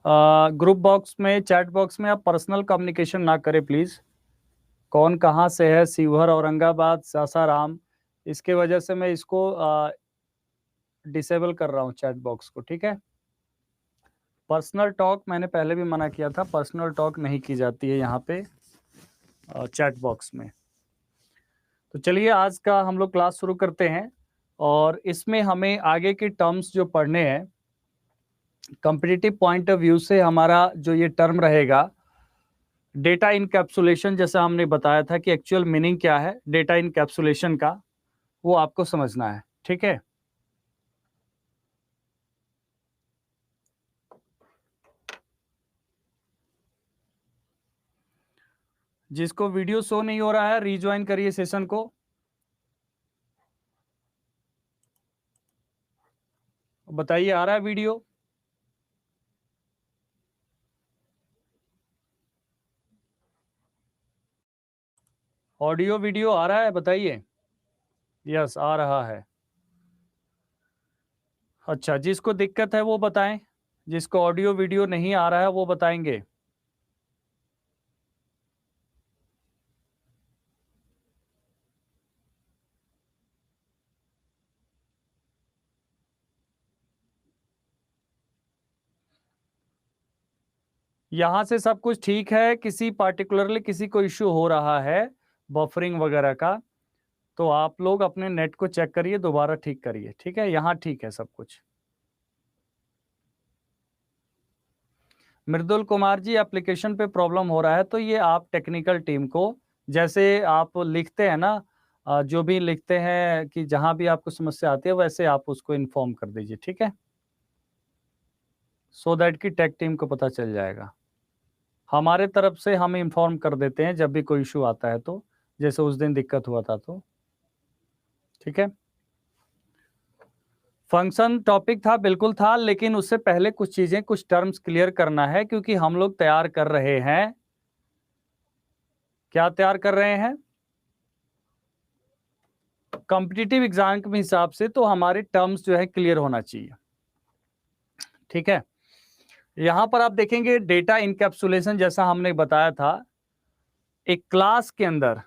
Group box में, chat box में आप पर्सनल कम्युनिकेशन ना करें प्लीज़। कौन कहाँ से है, शिवहर, औरंगाबाद, सासाराम, इसके वजह से मैं इसको डिसेबल कर रहा हूँ चैट बॉक्स को, ठीक है। पर्सनल टॉक मैंने पहले भी मना किया था, पर्सनल टॉक नहीं की जाती है यहाँ पे चैट बॉक्स में। तो चलिए आज का हम लोग क्लास शुरू करते हैं, और इसमें हमें आगे के टर्म्स जो पढ़ने हैं, कॉम्पिटिटिव पॉइंट ऑफ व्यू से हमारा जो ये टर्म रहेगा डेटा इनकैप्सुलेशन, जैसा हमने बताया था कि एक्चुअल मीनिंग क्या है डेटा इनकैप्सुलेशन का, वो आपको समझना है, ठीक है। जिसको वीडियो शो नहीं हो रहा है रीज्वाइन करिए सेशन को। बताइए आ रहा है वीडियो? ऑडियो वीडियो आ रहा है, बताइए। यस आ रहा है। अच्छा, जिसको दिक्कत है वो बताएं, जिसको ऑडियो वीडियो नहीं आ रहा है वो बताएंगे। यहाँ से सब कुछ ठीक है, किसी पार्टिकुलरली किसी को इश्यू हो रहा है बफरिंग वगैरह का, तो आप लोग अपने नेट को चेक करिए, दोबारा ठीक करिए, ठीक है। यहाँ ठीक है सब कुछ। मृदुल कुमार जी, एप्लीकेशन पे प्रॉब्लम हो रहा है, तो ये आप टेक्निकल टीम को, जैसे आप लिखते हैं ना, जो भी लिखते हैं कि जहां भी आपको समस्या आती है वैसे आप उसको इन्फॉर्म कर दीजिए, ठीक है, सो दैट कि टेक टीम को पता चल जाएगा। हमारे तरफ से हम इन्फॉर्म कर देते हैं जब भी कोई इशू आता है, तो जैसे उस दिन दिक्कत हुआ था, तो ठीक है। फंक्शन टॉपिक था, बिल्कुल था, लेकिन उससे पहले कुछ चीजें, कुछ टर्म्स क्लियर करना है, क्योंकि हम लोग तैयार कर रहे हैं, क्या तैयार कर रहे हैं, कॉम्पिटिटिव एग्जाम के हिसाब से, तो हमारे टर्म्स जो है क्लियर होना चाहिए, ठीक है। यहां पर आप देखेंगे डेटा इनकैप्सुलेशन, जैसा हमने बताया था, एक क्लास के अंदर,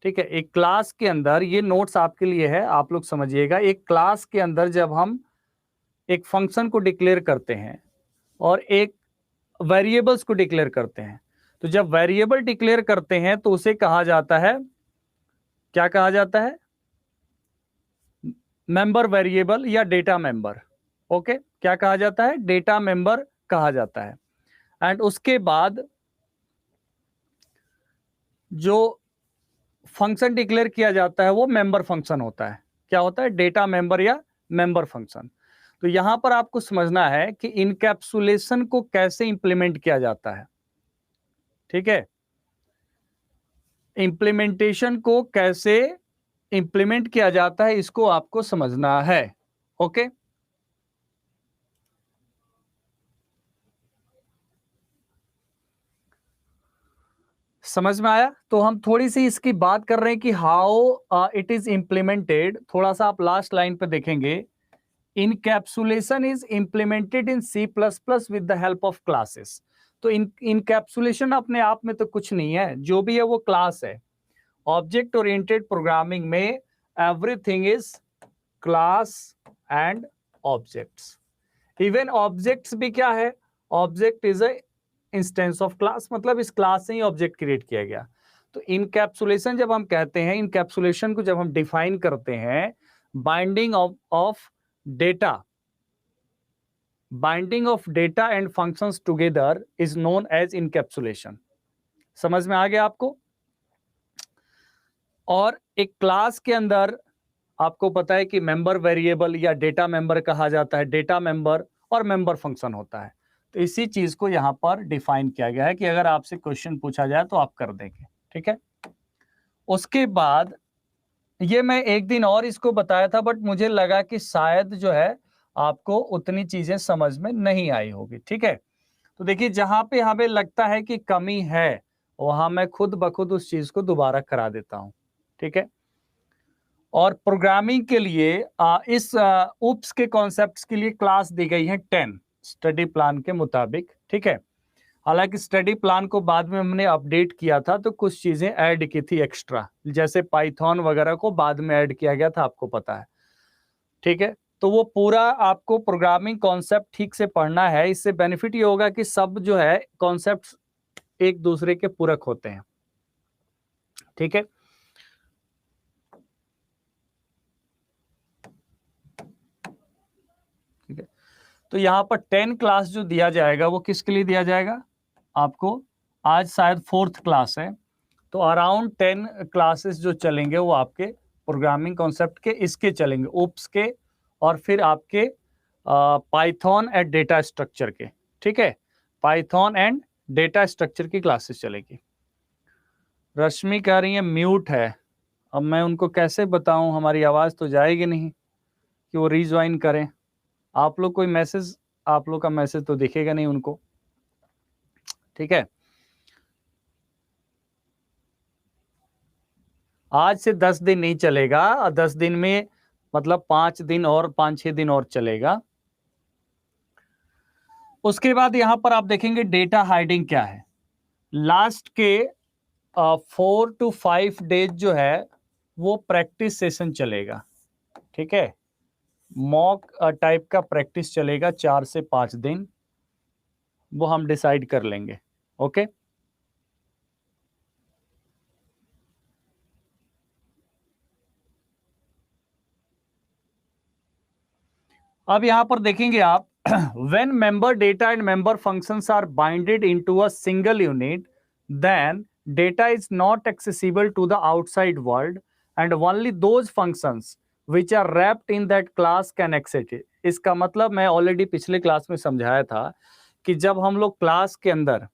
ठीक है, एक क्लास के अंदर, ये नोट्स आपके लिए है, आप लोग समझिएगा, एक क्लास के अंदर जब हम एक फंक्शन को डिक्लेयर करते हैं और एक वेरिएबल्स को डिक्लेयर करते हैं, तो जब वेरिएबल डिक्लेयर करते हैं तो उसे कहा जाता है, क्या कहा जाता है, मेंबर वेरिएबल या डेटा मेंबर। ओके, क्या कहा जाता है, डेटा मेंबर कहा जाता है। एंड उसके बाद जो फंक्शन डिक्लेयर किया जाता है वो मेंबर फंक्शन होता है। क्या होता है, डेटा मेंबर या मेंबर फंक्शन। तो यहां पर आपको समझना है कि इनकैप्सुलेशन को कैसे इंप्लीमेंट किया जाता है, ठीक है, इंप्लीमेंटेशन को कैसे इंप्लीमेंट किया जाता है इसको आपको समझना है। ओके, समझ में आया? तो हम थोड़ी सी इसकी बात कर रहे हैं कि हाउ इट इज इंप्लीमेंटेड। थोड़ा सा आप लास्ट लाइन पे देखेंगे, encapsulation is implemented in C++ with the help of classes. तो इनकैप्सुलेशन अपने आप में तो कुछ नहीं है, जो भी है वो क्लास है। ऑब्जेक्ट ओरिएंटेड प्रोग्रामिंग में everything is class and objects. Even objects भी क्या है, object is a instance of class, मतलब इस क्लास से ही ऑब्जेक्ट क्रिएट किया गया। तो इनकैप्सुलेशन जब हम कहते हैं, इनकैप्सुलेशन को जब हम डिफाइन करते हैं, binding of data, binding of data and functions together is known as encapsulation. समझ में आ गया आपको? और एक क्लास के अंदर आपको पता है कि मेंबर वेरिएबल या डेटा मेंबर कहा जाता है, डेटा मेंबर और मेंबर फंक्शन होता है। तो इसी चीज को यहां पर डिफाइन किया गया है कि अगर आपसे क्वेश्चन पूछा जाए तो आप कर देंगे, ठीक है। उसके बाद ये मैं एक दिन और इसको बताया था, बट मुझे लगा कि शायद जो है आपको उतनी चीजें समझ में नहीं आई होगी, ठीक है। तो देखिए, जहां पे हमें लगता है कि कमी है वहां मैं खुद ब खुद उस चीज को दोबारा करा देता हूं, ठीक है। और प्रोग्रामिंग के लिए इस उप्स के कॉन्सेप्ट्स के लिए क्लास दी गई है 10। स्टडी प्लान के मुताबिक, ठीक है। हालांकि स्टडी प्लान को बाद में हमने अपडेट किया था, तो कुछ चीजें ऐड की थी एक्स्ट्रा, जैसे पाइथन वगैरह को बाद में ऐड किया गया था, आपको पता है, ठीक है। तो वो पूरा आपको प्रोग्रामिंग कॉन्सेप्ट ठीक से पढ़ना है। इससे बेनिफिट ये होगा कि सब जो है कॉन्सेप्ट्स एक दूसरे के पूरक होते हैं, ठीक है। ठीक है, तो यहाँ पर 10 क्लास जो दिया जाएगा वो किसके लिए दिया जाएगा आपको? आज शायद 4th क्लास है, तो अराउंड 10 क्लासेस जो चलेंगे वो आपके प्रोग्रामिंग कॉन्सेप्ट के इसके चलेंगे, ओप्स के, और फिर आपके पाइथन एंड डेटा स्ट्रक्चर के, ठीक है। पाइथन एंड डेटा स्ट्रक्चर की क्लासेस चलेगी। रश्मि कह रही है म्यूट है, अब मैं उनको कैसे बताऊं, हमारी आवाज तो जाएगी नहीं कि वो रीज्वाइन करें। आप लोग कोई मैसेज, आप लोग का मैसेज तो दिखेगा नहीं उनको, ठीक है। आज से 10 दिन नहीं चलेगा, 10 दिन में मतलब 5 दिन और 5-6 दिन और चलेगा। उसके बाद यहां पर आप देखेंगे डेटा हाइडिंग क्या है। लास्ट के 4 to 5 डेज जो है वो प्रैक्टिस सेशन चलेगा, ठीक है। मॉक टाइप का प्रैक्टिस चलेगा 4 से 5 दिन, वो हम डिसाइड कर लेंगे, ओके। अब यहां पर देखेंगे आप when member data and member functions are binded into a single unit, then data is not accessible to the outside world and only those functions which are wrapped in that class can access it. इसका मतलब मैं already पिछले class में समझाया था कि जब हम लोग क्लास के अंदर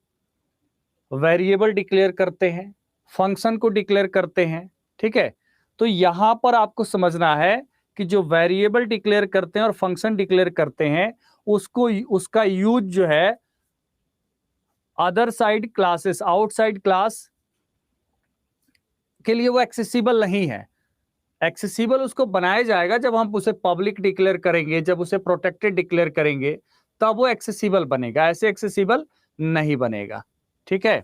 वेरिएबल डिक्लेयर करते हैं, फंक्शन को डिक्लेयर करते हैं, ठीक है, तो यहां पर आपको समझना है कि जो वेरिएबल डिक्लेयर करते हैं और फंक्शन डिक्लेयर करते हैं उसको, उसका यूज जो है other side classes, outside class के लिए वो एक्सेसिबल नहीं है। एक्सेसिबल उसको बनाया जाएगा जब हम उसे पब्लिक डिक्लेयर करेंगे, जब उसे प्रोटेक्टेड डिक्लेयर करेंगे, तब वो एक्सेसिबल बनेगा, ऐसे एक्सेसिबल नहीं बनेगा, ठीक है।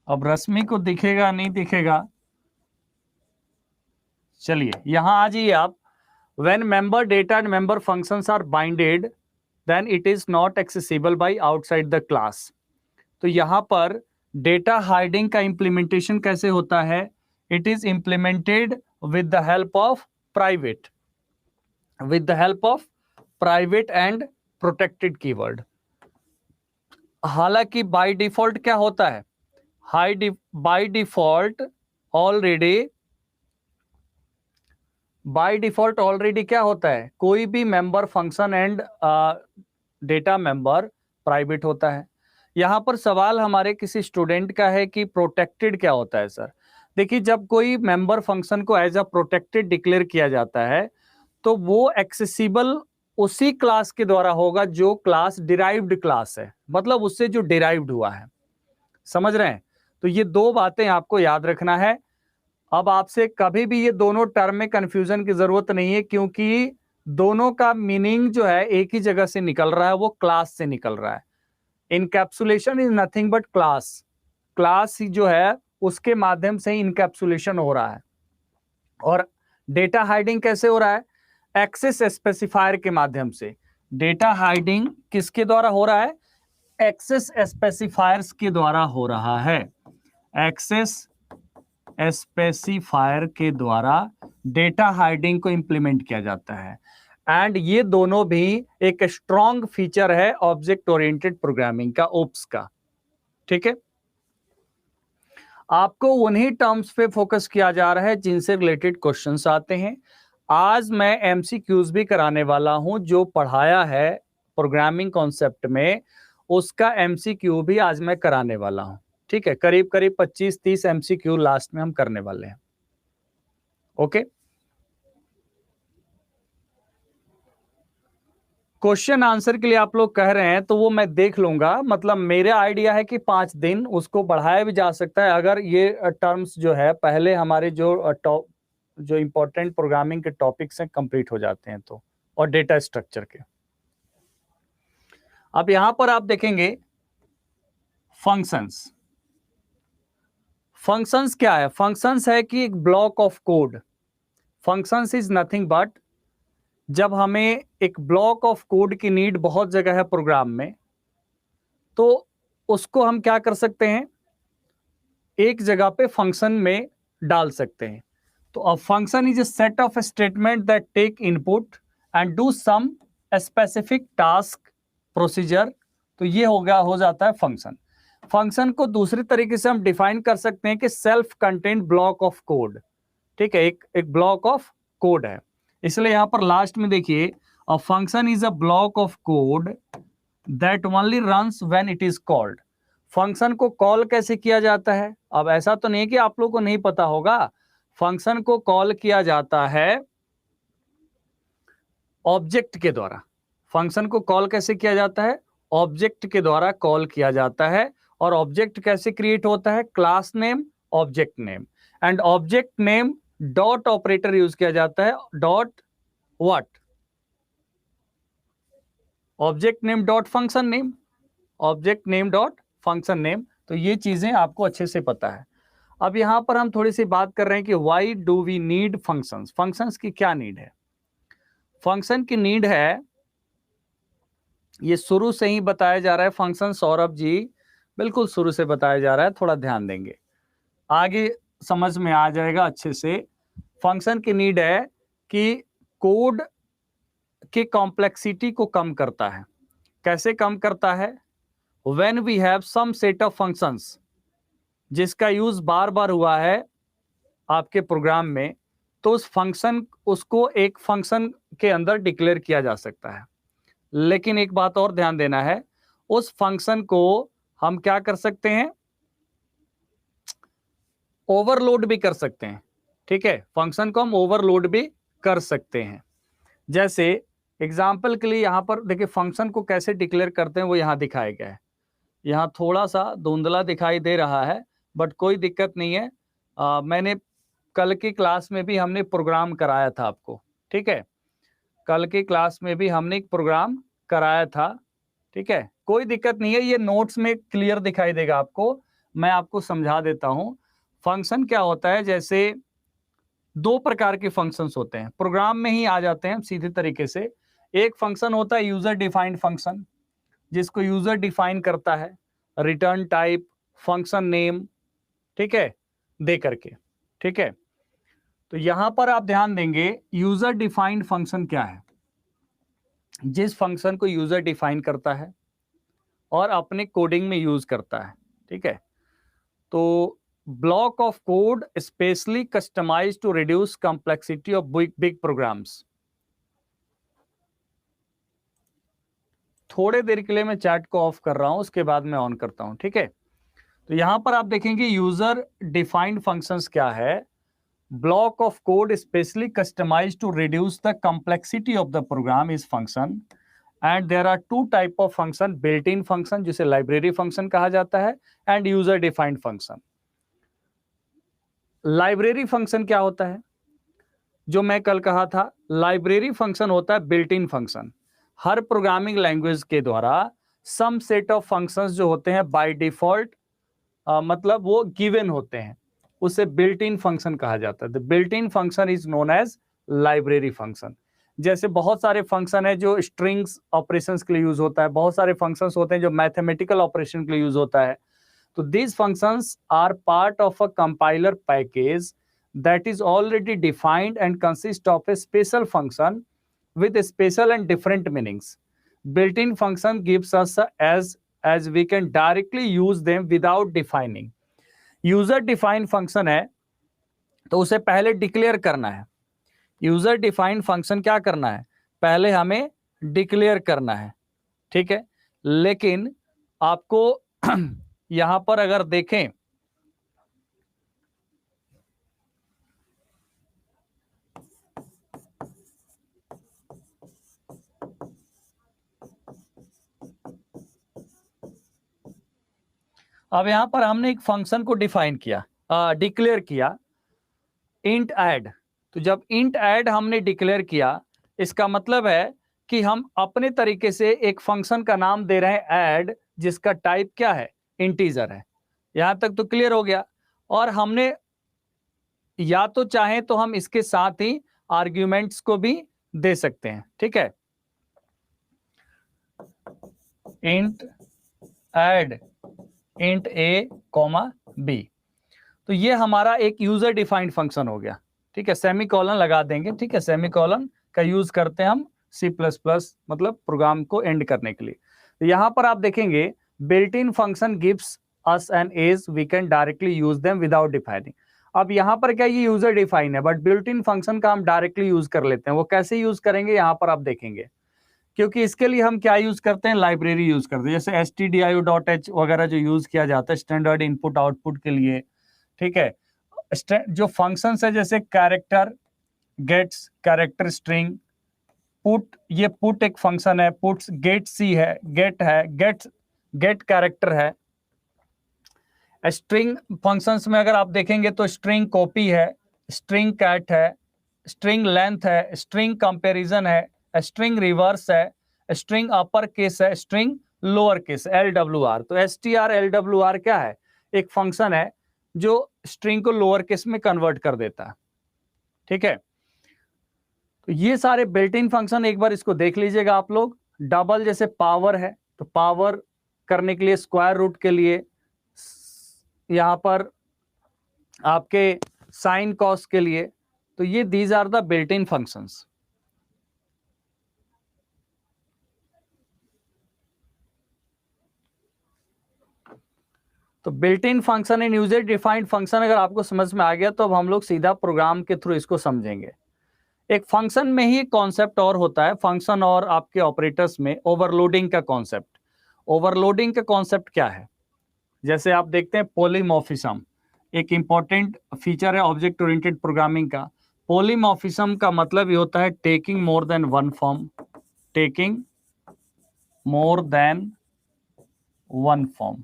अब रश्मि को दिखेगा नहीं दिखेगा, चलिए यहां आ जाइए आप। when member data and member functions are binded then it is not accessible by outside the class। तो यहां पर डेटा हाइडिंग का इंप्लीमेंटेशन कैसे होता है? It is implemented with the help of private, with the help of private and protected keyword. हालांकि by default क्या होता है, बाय डिफॉल्ट ऑलरेडी क्या होता है, कोई भी member function and data member private होता है। यहां पर सवाल हमारे किसी स्टूडेंट का है कि प्रोटेक्टेड क्या होता है सर। देखिए, जब कोई मेंबर फंक्शन को एज अ प्रोटेक्टेड डिक्लेयर किया जाता है तो वो एक्सेसिबल उसी क्लास के द्वारा होगा जो क्लास डिराइव्ड क्लास है, मतलब उससे जो डिराइव्ड हुआ है, समझ रहे हैं। तो ये दो बातें आपको याद रखना है। अब आपसे कभी भी ये दोनों टर्म में कंफ्यूजन की जरूरत नहीं है, क्योंकि दोनों का मीनिंग जो है एक ही जगह से निकल रहा है, वो क्लास से निकल रहा है। Encapsulation is nothing but class, class ही जो है उसके माध्यम से ही इनकैप्सुलेशन हो रहा है। और डेटा हाइडिंग कैसे हो रहा है? एक्सेस स्पेसिफायर के माध्यम से। डेटा हाइडिंग किसके द्वारा हो रहा है? एक्सेस स्पेसिफायर्स के द्वारा हो रहा है। एक्सेस स्पेसिफायर के द्वारा डेटा हाइडिंग को इंप्लीमेंट किया जाता है। एंड ये दोनों भी एक स्ट्रॉन्ग फीचर है ऑब्जेक्ट ओरिएंटेड प्रोग्रामिंग का, ओप्स का, ठीक है। आपको उन्हीं टर्म्स पे फोकस किया जा रहा है जिनसे रिलेटेड क्वेश्चंस आते हैं। आज मैं एमसीक्यूज भी कराने वाला हूं, जो पढ़ाया है प्रोग्रामिंग कॉन्सेप्ट में उसका एमसीक्यू भी आज मैं कराने वाला हूं, ठीक है। करीब करीब 25-30 एमसीक्यू लास्ट में हम करने वाले हैं, ओके। क्वेश्चन आंसर के लिए आप लोग कह रहे हैं तो वो मैं देख लूंगा, मतलब मेरा आइडिया है कि 5 दिन उसको बढ़ाया भी जा सकता है अगर ये टर्म्स जो है पहले हमारे जो इंपॉर्टेंट प्रोग्रामिंग के टॉपिक्स हैं कंप्लीट हो जाते हैं तो, और डेटा स्ट्रक्चर के। अब यहां पर आप देखेंगे फंक्शंस। फंक्शंस क्या है? फंक्शंस है कि एक block of code. Functions is nothing but, जब हमें एक ब्लॉक ऑफ कोड की नीड बहुत जगह है प्रोग्राम में, तो उसको हम क्या कर सकते हैं, एक जगह पे फंक्शन में डाल सकते हैं। तो a function is a set of statement that take input and do some specific task procedure. तो ये हो जाता है फंक्शन। फंक्शन को दूसरी तरीके से हम डिफाइन कर सकते हैं कि self content block of code. ठीक है, एक ब्लॉक ऑफ कोड है। इसलिए यहां पर लास्ट में देखिए, अ function is a block of code that only runs when it is called. Function को कॉल कैसे किया जाता है? अब ऐसा तो नहीं कि आप लोगों को नहीं पता होगा। फंक्शन को कॉल किया जाता है ऑब्जेक्ट के द्वारा। फंक्शन को कॉल कैसे किया जाता है? ऑब्जेक्ट के द्वारा कॉल किया जाता है। और ऑब्जेक्ट कैसे क्रिएट होता है? Class name, object name, and object name dot operator use किया जाता है। Dot what? Object name dot function name. Object name dot function name. तो ये चीजें आपको अच्छे से पता है। अब यहां पर हम थोड़ी सी बात कर रहे हैं कि why do we need functions. Functions की क्या नीड है? फंक्शन की नीड है, ये शुरू से ही बताया जा रहा है फंक्शन, सौरभ जी बिल्कुल शुरू से बताया जा रहा है, थोड़ा ध्यान देंगे आगे समझ में आ जाएगा अच्छे से। फंक्शन की नीड है कि कोड के कॉम्प्लेक्सिटी को कम करता है। कैसे कम करता है? When we have some set of functions, जिसका यूज बार बार हुआ है आपके प्रोग्राम में, तो उस फंक्शन उसको एक फंक्शन के अंदर डिक्लेयर किया जा सकता है। लेकिन एक बात और ध्यान देना है, उस फंक्शन को हम क्या कर सकते हैं? ओवरलोड भी कर सकते हैं। ठीक है, फंक्शन को हम ओवरलोड भी कर सकते हैं। जैसे एग्जाम्पल के लिए यहां पर देखिए, फंक्शन को कैसे डिक्लेयर करते हैं वो यहां दिखाया गया है। यहां थोड़ा सा धुंधला दिखाई दे रहा है, बट कोई दिक्कत नहीं है। मैंने कल की क्लास में भी हमने प्रोग्राम कराया था आपको। ठीक है, कल की क्लास में भी हमने एक प्रोग्राम कराया था। ठीक है, कोई दिक्कत नहीं है, ये नोट्स में क्लियर दिखाई देगा आपको। मैं आपको समझा देता हूं फंक्शन क्या होता है। जैसे दो प्रकार के फंक्शंस होते हैं, प्रोग्राम में ही आ जाते हैं सीधे तरीके से। एक फंक्शन होता है यूजर डिफाइंड फंक्शन, जिसको यूजर डिफाइन करता है, रिटर्न टाइप, फंक्शन नेम, ठीक है, दे करके। ठीक है, तो यहां पर आप ध्यान देंगे, यूजर डिफाइंड फंक्शन क्या है? जिस फंक्शन को यूजर डिफाइन करता है और अपने कोडिंग में यूज करता है। ठीक है, तो block of code specially customize to reduce complexity of big big programs. थोड़े देर के लिए मैं चैट को ऑफ कर रहा हूं, उसके बाद मैं ऑन करता हूं। ठीक है, तो यहां पर आप देखेंगे यूजर डिफाइंड फंक्शंस क्या है? Block of code specially customize to reduce the complexity of the program is function. And there are two type of function, built in function जिसे लाइब्रेरी फंक्शन कहा जाता है, and user defined function. Library function क्या होता है? जो मैं कल कहा था, लाइब्रेरी फंक्शन होता है built in function. Her programming language के द्वारा सम सेट ऑफ फंक्शंस जो होते हैं बाय डिफॉल्ट, मतलब वो गिवन होते हैं, उसे बिल्ट इन फंक्शन कहा जाता है। The built in function is known as library function. जैसे बहुत सारे फंक्शन है जो स्ट्रिंग्स ऑपरेशंस के लिए यूज होता है, बहुत सारे फंक्शंस होते हैं जो मैथमेटिकल ऑपरेशन के लिए यूज होता है। तो these functions are part of a compiler package that is already defined and consists of a special function with special and different meanings. Built-in function gives us as we can directly use them without defining. User defined function है, तो उसे पहले declare करना है। User defined function क्या करना है? पहले हमें डिक्लेयर करना है। ठीक है, लेकिन आपको यहां पर अगर देखें, अब यहां पर हमने एक फंक्शन को डिफाइन किया, डिक्लेयर किया, इंट ऐड। तो जब इंट ऐड हमने डिक्लेयर किया, इसका मतलब है कि हम अपने तरीके से एक फंक्शन का नाम दे रहे हैं ऐड, जिसका टाइप क्या है, इंटीजर है। यहां तक तो क्लियर हो गया। और हमने या तो चाहे तो हम इसके साथ ही आर्ग्यूमेंट्स को भी दे सकते हैं, ठीक है। इंट ऐड इंट ए कॉमा बी, तो ये हमारा एक यूजर डिफाइंड फंक्शन हो गया, ठीक है। सेमीकोलन लगा देंगे, ठीक है, सेमीकोलन का यूज करते हैं हम C++ मतलब प्रोग्राम को एंड करने के लिए। तो यहां पर आप देखेंगे built in function gives us an edge, we can directly use them without defining. अब यहां पर क्या, ये यूजर डिफाइन है, बट बिल्ट इन फंक्शन का हम डायरेक्टली यूज कर लेते हैं। वो कैसे यूज करेंगे यहां पर आप देखेंगे, क्योंकि इसके लिए हम क्या यूज करते हैं, लाइब्रेरी यूज करते हैं, जैसे stdio.h वगैरह जो यूज किया जाता है स्टैंडर्ड इनपुट आउटपुट के लिए, ठीक है। जो फंक्शंस है जैसे character gets, character string, put, ये पुट एक फंक्शन है, पुट्स, गेट सी है, गेट कैरेक्टर है। स्ट्रिंग फंक्शंस में अगर आप देखेंगे तो स्ट्रिंग कॉपी है, स्ट्रिंग कैट है, स्ट्रिंग लेंथ है, स्ट्रिंग कंपैरिजन है, स्ट्रिंग रिवर्स है, स्ट्रिंग अपर केस है, स्ट्रिंग लोअर केस, LWR। तो str LWR क्या है, एक फंक्शन है जो स्ट्रिंग को लोअर केस में कन्वर्ट कर देता है, ठीक है। तो ये सारे बिल्ट इन फंक्शन एक बार इसको देख लीजिएगा आप लोग। डबल जैसे पावर है, तो पावर करने के लिए स्क्वायर रूट के लिए, यहां पर आपके साइन कॉस के लिए, तो ये these are the built in functions. तो built in function and user defined function अगर आपको समझ में आ गया, तो अब हम लोग सीधा प्रोग्राम के थ्रू इसको समझेंगे। एक फंक्शन में ही कॉन्सेप्ट और होता है, फंक्शन और आपके ऑपरेटर्स में ओवरलोडिंग का कॉन्सेप्ट। ओवरलोडिंग का कॉन्सेप्ट क्या है, जैसे आप देखते हैं पॉलीमॉर्फिज्म, एक इंपॉर्टेंट फीचर है ऑब्जेक्ट ओरिएंटेड प्रोग्रामिंग का। पॉलीमॉर्फिज्म का मतलब ये होता है taking more than one form, taking more than one form,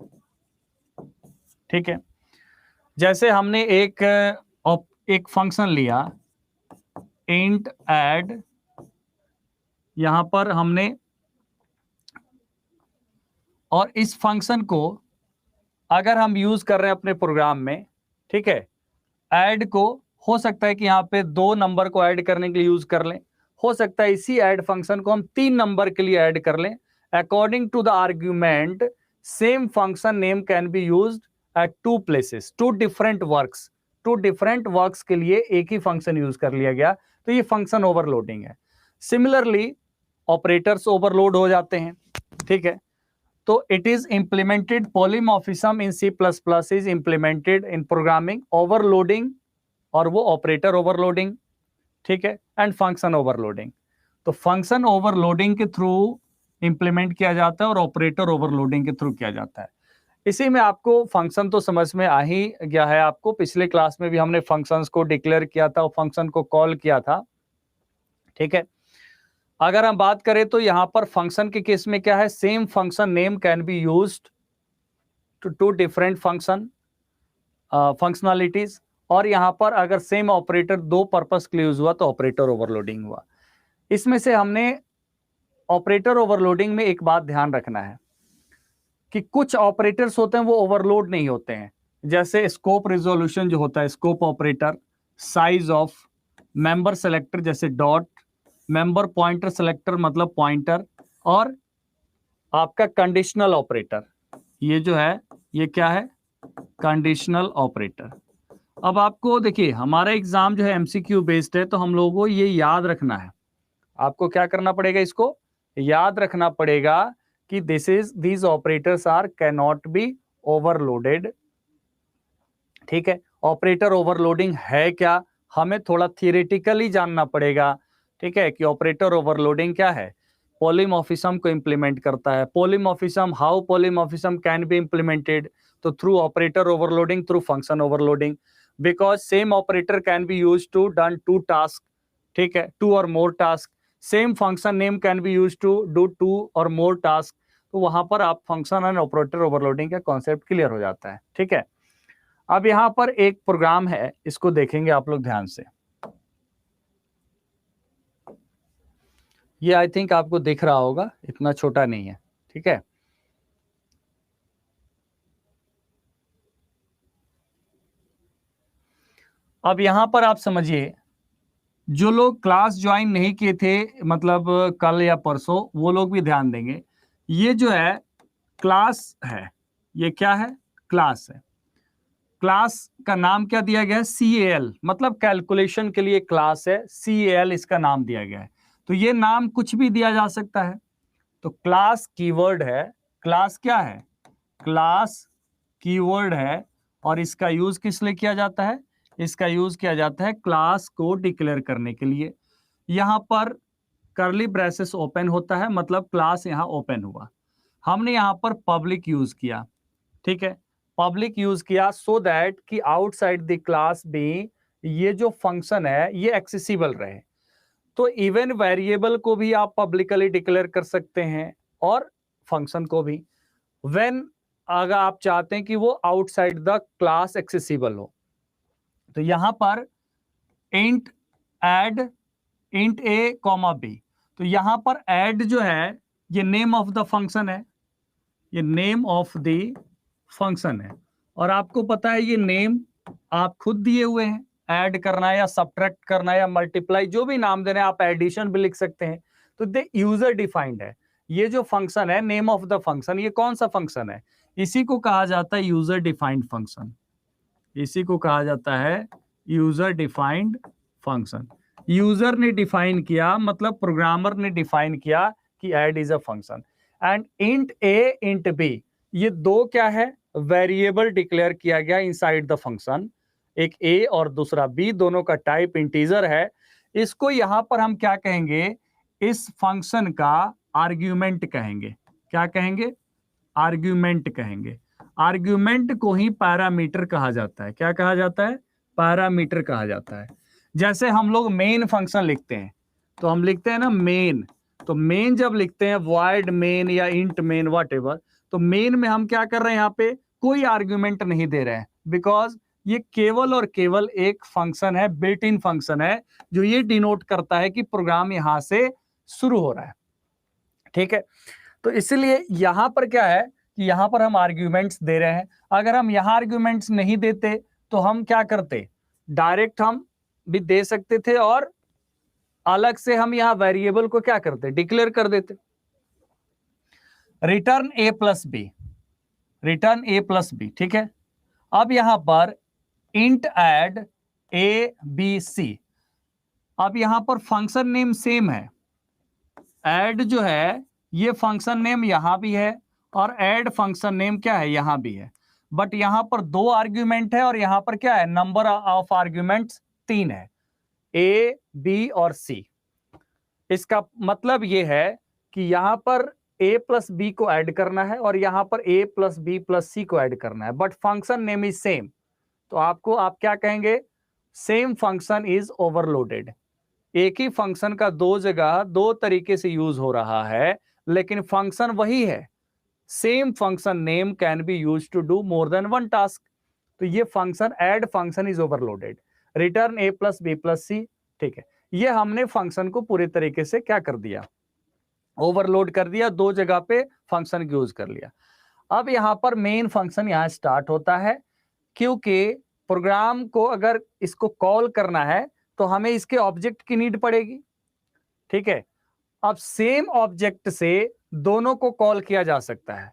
ठीक है। जैसे हमने एक फंक्शन लिया इंट ऐड, यहां पर हमने, और इस फंक्शन को अगर हम यूज कर रहे हैं अपने प्रोग्राम में, ठीक है, ऐड को हो सकता है कि यहां पे 2 नंबर को ऐड करने के लिए यूज कर लें, हो सकता है इसी ऐड फंक्शन को हम 3 नंबर के लिए ऐड कर लें। According to the argument same function name can be used at 2 places, 2 different works, 2 different works के लिए एक ही फंक्शन यूज कर लिया गया, तो ये फंक्शन ओवरलोडिंग है। सिमिलरली ऑपरेटर्स ओवरलोड हो जाते हैं, ठीक है। तो it is implemented, polymorphism in C++ is implemented in programming, overloading और वो ऑपरेटर ओवरलोडिंग, ठीक है, एंड फंक्शन ओवरलोडिंग। तो फंक्शन ओवरलोडिंग के थ्रू इंप्लीमेंट किया जाता है और ऑपरेटर ओवरलोडिंग के थ्रू किया जाता है। इसी में आपको फंक्शन तो समझ में आ ही गया है आपको, पिछले क्लास में भी हमने फंक्शंस को डिक्लेयर किया था और फंक्शन को कॉल किया था, ठीक है। अगर हम बात करें तो यहां पर फंक्शन के केस में क्या है, same function name can be used to different functionalities, और यहां पर अगर सेम ऑपरेटर 2 पर्पस के लिए यूज हुआ तो ऑपरेटर ओवरलोडिंग हुआ। इसमें से हमने ऑपरेटर ओवरलोडिंग में एक बात ध्यान रखना है कि कुछ ऑपरेटर्स होते हैं वो ओवरलोड नहीं होते हैं, जैसे स्कोप रिजोल्यूशन जो होता है, scope operator, size of, member selector जैसे डॉट, मेंबर पॉइंटर सेलेक्टर मतलब पॉइंटर, और आपका कंडीशनल ऑपरेटर, ये जो है ये क्या है, कंडीशनल ऑपरेटर। अब आपको देखिए हमारा एग्जाम जो है एमसीक्यू बेस्ड है, तो हम लोगों को ये याद रखना है, आपको क्या करना पड़ेगा, इसको याद रखना पड़ेगा कि these operators are cannot be overloaded, ठीक है। ऑपरेटर ओवरलोडिंग है क्या, हमें थोड़ा थियरेटिकली जानना पड़ेगा, ठीक है, कि ऑपरेटर ओवरलोडिंग क्या है। पॉलीमॉर्फिज्म को इंप्लीमेंट करता है, polymorphism, how polymorphism can be implemented, तो through operator overloading, through function overloading, because same operator can be used to done 2 task, ठीक है, 2 और more task. Same function name can be used to do 2 or more tasks. तो वहां पर आप function and operator overloading का concept clear हो जाता है। ठीक है, अब यहां पर एक प्रोग्राम है, इसको देखेंगे आप लोग ध्यान से। ये आई थिंक आपको दिख रहा होगा, इतना छोटा नहीं है। ठीक है, अब यहां पर आप समझिए, जो लोग क्लास ज्वाइन नहीं किए थे मतलब कल या परसों, वो लोग भी ध्यान देंगे। ये जो है क्लास है, ये क्या है, क्लास है। क्लास का नाम क्या दिया गया है, CAL, मतलब कैलकुलेशन के लिए क्लास है, CAL इसका नाम दिया गया है। तो ये नाम कुछ भी दिया जा सकता है। तो क्लास कीवर्ड है, क्लास क्या है, क्लास कीवर्ड है, और इसका यूज किस लिए किया जाता है, इसका यूज किया जाता है क्लास को डिक्लेयर करने के लिए। यहां पर करली ब्रेसेस ओपन होता है, मतलब क्लास यहां ओपन हुआ। हमने यहां पर पब्लिक यूज किया। ठीक है, पब्लिक यूज किया सो दैट कि आउटसाइड द क्लास भी ये जो फंक्शन है ये एक्सेसिबल रहे। तो इवन वेरिएबल को भी आप पब्लिकली डिक्लेयर कर सकते हैं और फंक्शन को भी, व्हेन अगर आप चाहते हैं कि वो आउटसाइड द क्लास एक्सेसिबल हो। तो यहां पर इंट एड इंट ए कॉमा बी, तो यहां पर एड जो है ये नेम ऑफ द फंक्शन है, ये नेम ऑफ द फंक्शन है। और आपको पता है ये नेम आप खुद दिए हुए हैं, ऐड करना है या सब्ट्रैक्ट करना है या मल्टीप्लाई, जो भी नाम देना है, आप एडिशन भी लिख सकते हैं। तो दे यूजर डिफाइंड है। ये जो फंक्शन है नेम ऑफ द फंक्शन, ये कौन सा फंक्शन है, इसी को कहा जाता है यूजर डिफाइंड फंक्शन। इसी को कहा जाता है यूजर डिफाइंड फंक्शन। यूजर ने डिफाइन किया, मतलब प्रोग्रामर ने डिफाइन किया कि add is a function. And int A int B, ये दो क्या है, वेरिएबल डिक्लेयर किया गया इनसाइड द फंक्शन। एक ए और दूसरा बी, दोनों का टाइप इंटीजर है। इसको यहां पर हम क्या कहेंगे, इस फंक्शन का आर्ग्यूमेंट कहेंगे। क्या कहेंगे, आर्ग्यूमेंट कहेंगे। आर्ग्यूमेंट को ही पैरामीटर कहा जाता है। क्या कहा जाता है, पैरामीटर कहा जाता है। जैसे हम लोग मेन फंक्शन लिखते हैं, तो हम लिखते हैं ना मेन। तो मेन जब लिखते हैं वॉइड मेन या इंट मेन व्हाटएवर, तो मेन में हम क्या कर रहे हैं, यहाँ पे कोई आर्ग्यूमेंट नहीं दे रहे हैं, बिकॉज ये केवल और केवल एक फंक्शन है, बिल्ट इन फंक्शन है, जो ये डिनोट करता है कि प्रोग्राम यहां से शुरू हो रहा है। ठीक है, तो इसलिए यहां पर क्या है कि यहां पर हम आर्ग्यूमेंट्स दे रहे हैं। अगर हम यहां आर्ग्यूमेंट्स नहीं देते तो हम क्या करते, डायरेक्ट हम भी दे सकते थे और अलग से हम यहां वेरिएबल को क्या करते, डिक्लेयर कर देते। रिटर्न ए प्लस बी, रिटर्न ए प्लस बी। ठीक है, अब यहां पर int add A B C, अब यहां पर फंक्शन नेम सेम है। ऐड जो है ये फंक्शन नेम यहां भी है और ऐड फंक्शन नेम क्या है, यहां भी है। बट यहां पर दो आर्ग्यूमेंट है और यहां पर क्या है, नंबर ऑफ आर्ग्यूमेंट्स 3 है, ए बी और सी। इसका मतलब ये है कि यहां पर a प्लस बी को ऐड करना है और यहां पर a प्लस बी प्लस सी को ऐड करना है, but function name is same. तो आपको आप क्या कहेंगे, सेम फंक्शन इज ओवरलोडेड। एक ही फंक्शन का दो जगह दो तरीके से यूज हो रहा है, लेकिन फंक्शन वही है। Same function name can be use to do more than one task. तो ये function add function is overloaded, return A plus b plus c. ठीक है, ये हमने फंक्शन को पूरे तरीके से क्या कर दिया, ओवरलोड कर दिया, दो जगह पे फंक्शन यूज कर लिया। अब यहां पर मेन फंक्शन यहां स्टार्ट होता है, क्योंकि प्रोग्राम को अगर इसको कॉल करना है तो हमें इसके ऑब्जेक्ट की नीड पड़ेगी। ठीक है, अब सेम ऑब्जेक्ट से दोनों को कॉल किया जा सकता है।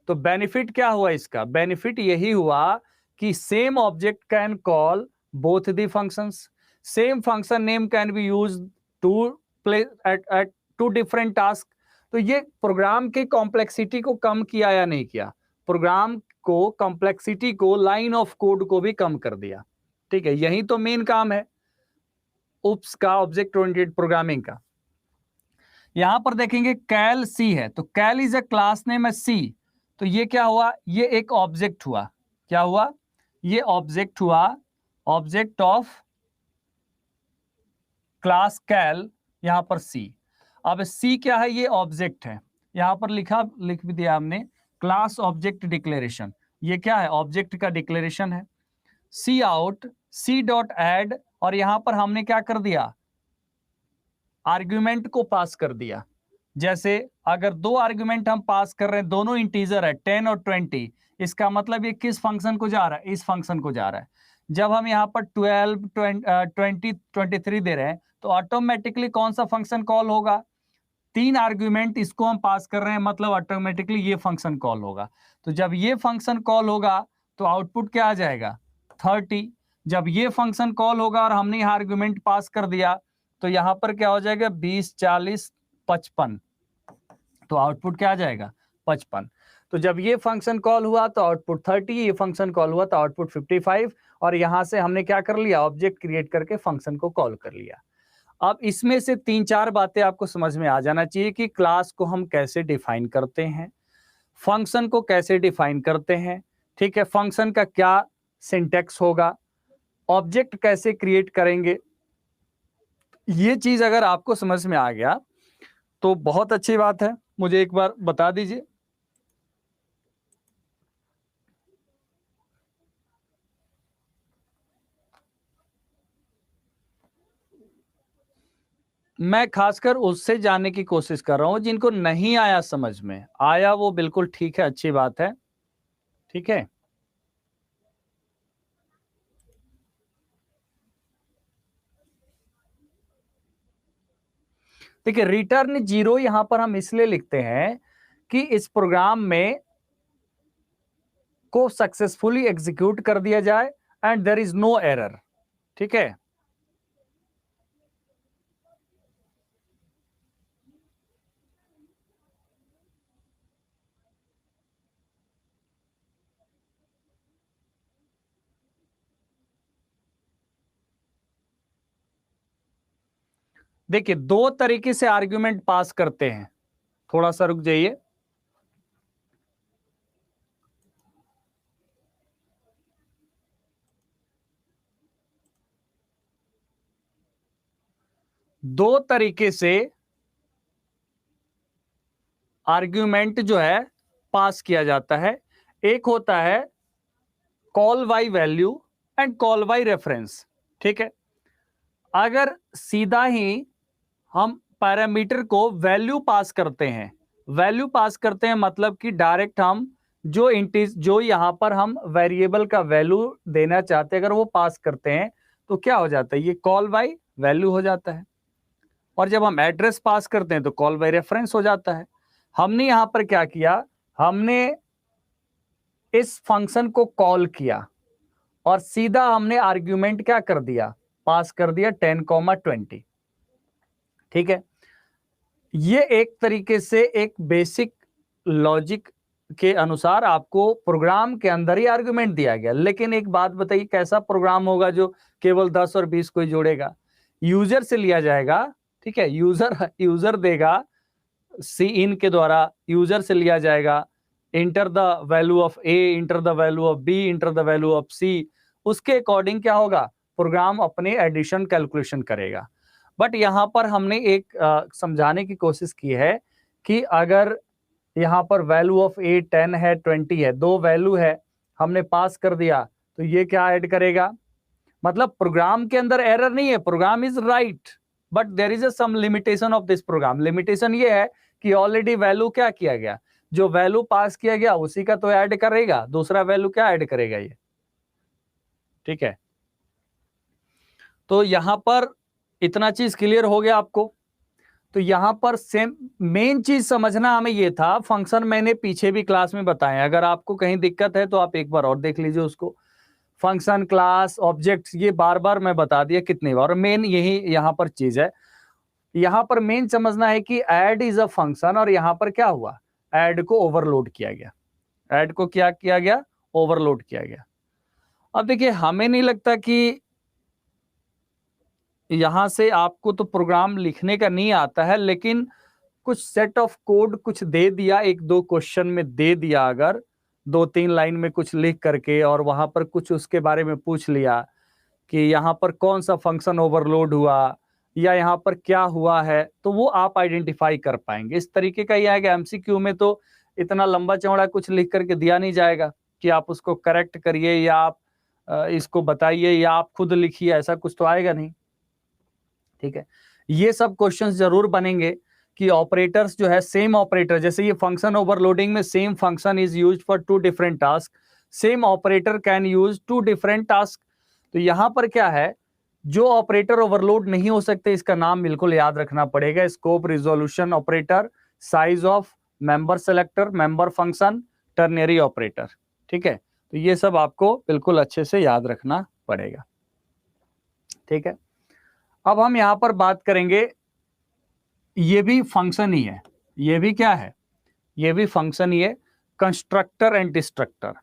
तो बेनिफिट क्या हुआ इसका, बेनिफिट यही हुआ कि same object can call both the functions, same function name can be use to play at two different task. तो ये प्रोग्राम की कॉम्प्लेक्सिटी को कम किया या नहीं किया, प्रोग्राम को कॉम्प्लेक्सिटी को, लाइन ऑफ कोड को भी कम कर दिया। ठीक है, यही तो मेन काम है उप्स का, ऑब्जेक्ट ओरिएंटेड प्रोग्रामिंग का। यहां पर देखेंगे कैल सी है, तो कैल इज अ क्लास नेम है सी। तो ये क्या हुआ, ये एक ऑब्जेक्ट हुआ। क्या हुआ, ये ऑब्जेक्ट हुआ, ऑब्जेक्ट ऑफ क्लास कैल, यहां पर सी। अब सी क्या है, ये ऑब्जेक्ट है। यहाँ पर लिख भी दिया हमने क्लास ऑब्जेक्ट डिक्लेरेशन। ये क्या है? ऑब्जेक्ट का डिक्लेरेशन है। सी आउट सी डॉट एड, और यहां पर हमने क्या कर दिया? आर्ग्यूमेंट को पास कर दिया। जैसे अगर दो आर्ग्यूमेंट हम पास कर रहे हैं, दोनों इंटीजर है 10 और 20, इसका मतलब ये किस फंक्शन को जा रहा है? इस फंक्शन को जा रहा है। जब हम यहाँ पर 12, 20, 23 दे रहे हैं तो ऑटोमेटिकली कौन सा फंक्शन कॉल होगा? तीन आर्ग्यूमेंट इसको हम पास कर रहे हैं, मतलब ऑटोमेटिकली ये फंक्शन कॉल होगा। तो जब ये फंक्शन कॉल होगा तो आउटपुट क्या आ जाएगा? 30। जब ये फंक्शन कॉल होगा और हमने यहाँ आर्ग्यूमेंट पास कर दिया तो यहाँ पर क्या हो जाएगा? 20, 40, 55। तो आउटपुट क्या आ जाएगा? 55। तो जब ये फंक्शन कॉल हुआ तो आउटपुट 30, ये फंक्शन कॉल हुआ तो आउटपुट 55, और यहां से हमने क्या कर लिया? ऑब्जेक्ट क्रिएट करके फंक्शन को कॉल कर लिया। अब इसमें से 3-4 बातें आपको समझ में आ जाना चाहिए कि क्लास को हम कैसे डिफाइन करते हैं, फंक्शन को कैसे डिफाइन करते हैं, ठीक है, फंक्शन का क्या सिंटैक्स होगा, ऑब्जेक्ट कैसे क्रिएट करेंगे। ये चीज अगर आपको समझ में आ गया तो बहुत अच्छी बात है। मुझे एक बार बता दीजिए। मैं खासकर उससे जानने की कोशिश कर रहा हूं जिनको नहीं आया समझ में। आया वो बिल्कुल ठीक है, अच्छी बात है, ठीक है। देखिए, रिटर्न 0 यहां पर हम इसलिए लिखते हैं कि इस प्रोग्राम में को सक्सेसफुली एग्जीक्यूट कर दिया जाए and there is no error, ठीक है। देखिए, दो तरीके से आर्ग्यूमेंट पास करते हैं। थोड़ा सा रुक जाइए। दो तरीके से आर्ग्यूमेंट जो है पास किया जाता है। एक होता है call by value and call by reference, ठीक है। अगर सीधा ही हम पैरामीटर को वैल्यू पास करते हैं, वैल्यू पास करते हैं मतलब कि डायरेक्ट हम जो यहां पर हम वेरिएबल का वैल्यू देना चाहते हैं, अगर वो पास करते हैं तो क्या हो जाता है? ये कॉल बाय वैल्यू हो जाता है। और जब हम एड्रेस पास करते हैं तो कॉल बाय रेफरेंस हो जाता है। हमने यहां पर क्या किया? हमने इस फंक्शन को कॉल किया और सीधा हमने आर्ग्यूमेंट क्या कर दिया? पास कर दिया 10, 20, ठीक है। ये एक तरीके से एक बेसिक लॉजिक के अनुसार आपको प्रोग्राम के अंदर ही आर्गुमेंट दिया गया। लेकिन एक बात बताइए, कैसा प्रोग्राम होगा जो केवल 10 और 20 को ही जोड़ेगा? यूजर से लिया जाएगा, ठीक है। यूजर देगा सी इन के द्वारा, यूजर से लिया जाएगा enter the value of a, enter the value of b, enter the value of c. उसके अकॉर्डिंग क्या होगा? प्रोग्राम अपने एडिशन कैलकुलेशन करेगा। बट यहां पर हमने एक समझाने की कोशिश की है कि अगर यहां पर वैल्यू ऑफ ए 10 है, 20 है, दो वैल्यू है, हमने पास कर दिया, तो ये क्या ऐड करेगा? मतलब प्रोग्राम के अंदर एरर नहीं है, program is right, but there is some limitation of this program. Limitation ये है कि ऑलरेडी वैल्यू क्या किया गया? जो वैल्यू पास किया गया उसी का तो ऐड करेगा, दूसरा वैल्यू क्या ऐड करेगा ये, ठीक है। तो यहां पर इतना चीज क्लियर हो गया आपको। तो यहां पर सेम मेन चीज समझना हमें ये था, फंक्शन मैंने पीछे भी क्लास में बताया, अगर आपको कहीं दिक्कत है तो आप एक बार और देख लीजिए उसको। फंक्शन, क्लास, ऑब्जेक्ट्स, ये बार बार मैं बता दिया कितनी बार। और मेन यही यहां पर चीज है, यहां पर मेन समझना है कि ऐड इज अ फंक्शन, और यहां पर क्या हुआ? ऐड को ओवरलोड किया गया। ऐड को क्या किया गया? ओवरलोड किया गया। अब देखिए, हमें नहीं लगता कि यहां से आपको तो प्रोग्राम लिखने का नहीं आता है, लेकिन कुछ सेट ऑफ कोड कुछ दे दिया, एक दो क्वेश्चन में दे दिया, अगर 2-3 लाइन में कुछ लिख करके, और वहां पर कुछ उसके बारे में पूछ लिया कि यहाँ पर कौन सा फंक्शन ओवरलोड हुआ, या यहाँ पर क्या हुआ है, तो वो आप आइडेंटिफाई कर पाएंगे। इस तरीके का ये आएगा। एमसीक्यू में तो इतना लंबा चौड़ा कुछ लिख करके दिया नहीं जाएगा कि आप उसको करेक्ट करिए या आप इसको बताइए या आप खुद लिखिए, ऐसा कुछ तो आएगा नहीं। ठीक है, ये सब क्वेश्चंस जरूर बनेंगे कि ऑपरेटर्स जो है, सेम ऑपरेटर, जैसे ये फंक्शन ओवरलोडिंग में same function is used for two different task, same operator can use two different task. तो यहां पर क्या है, जो ऑपरेटर ओवरलोड नहीं हो सकते, इसका नाम बिल्कुल याद रखना पड़ेगा। Scope resolution operator, size of member selector, member function, ternary operator. ठीक है, तो ये सब आपको बिल्कुल अच्छे से याद रखना पड़ेगा। ठीक है, अब हम यहां पर बात करेंगे, ये भी फंक्शन ही है, ये भी क्या है, ये भी फंक्शन ही है, कंस्ट्रक्टर एंड डिस्ट्रक्टर।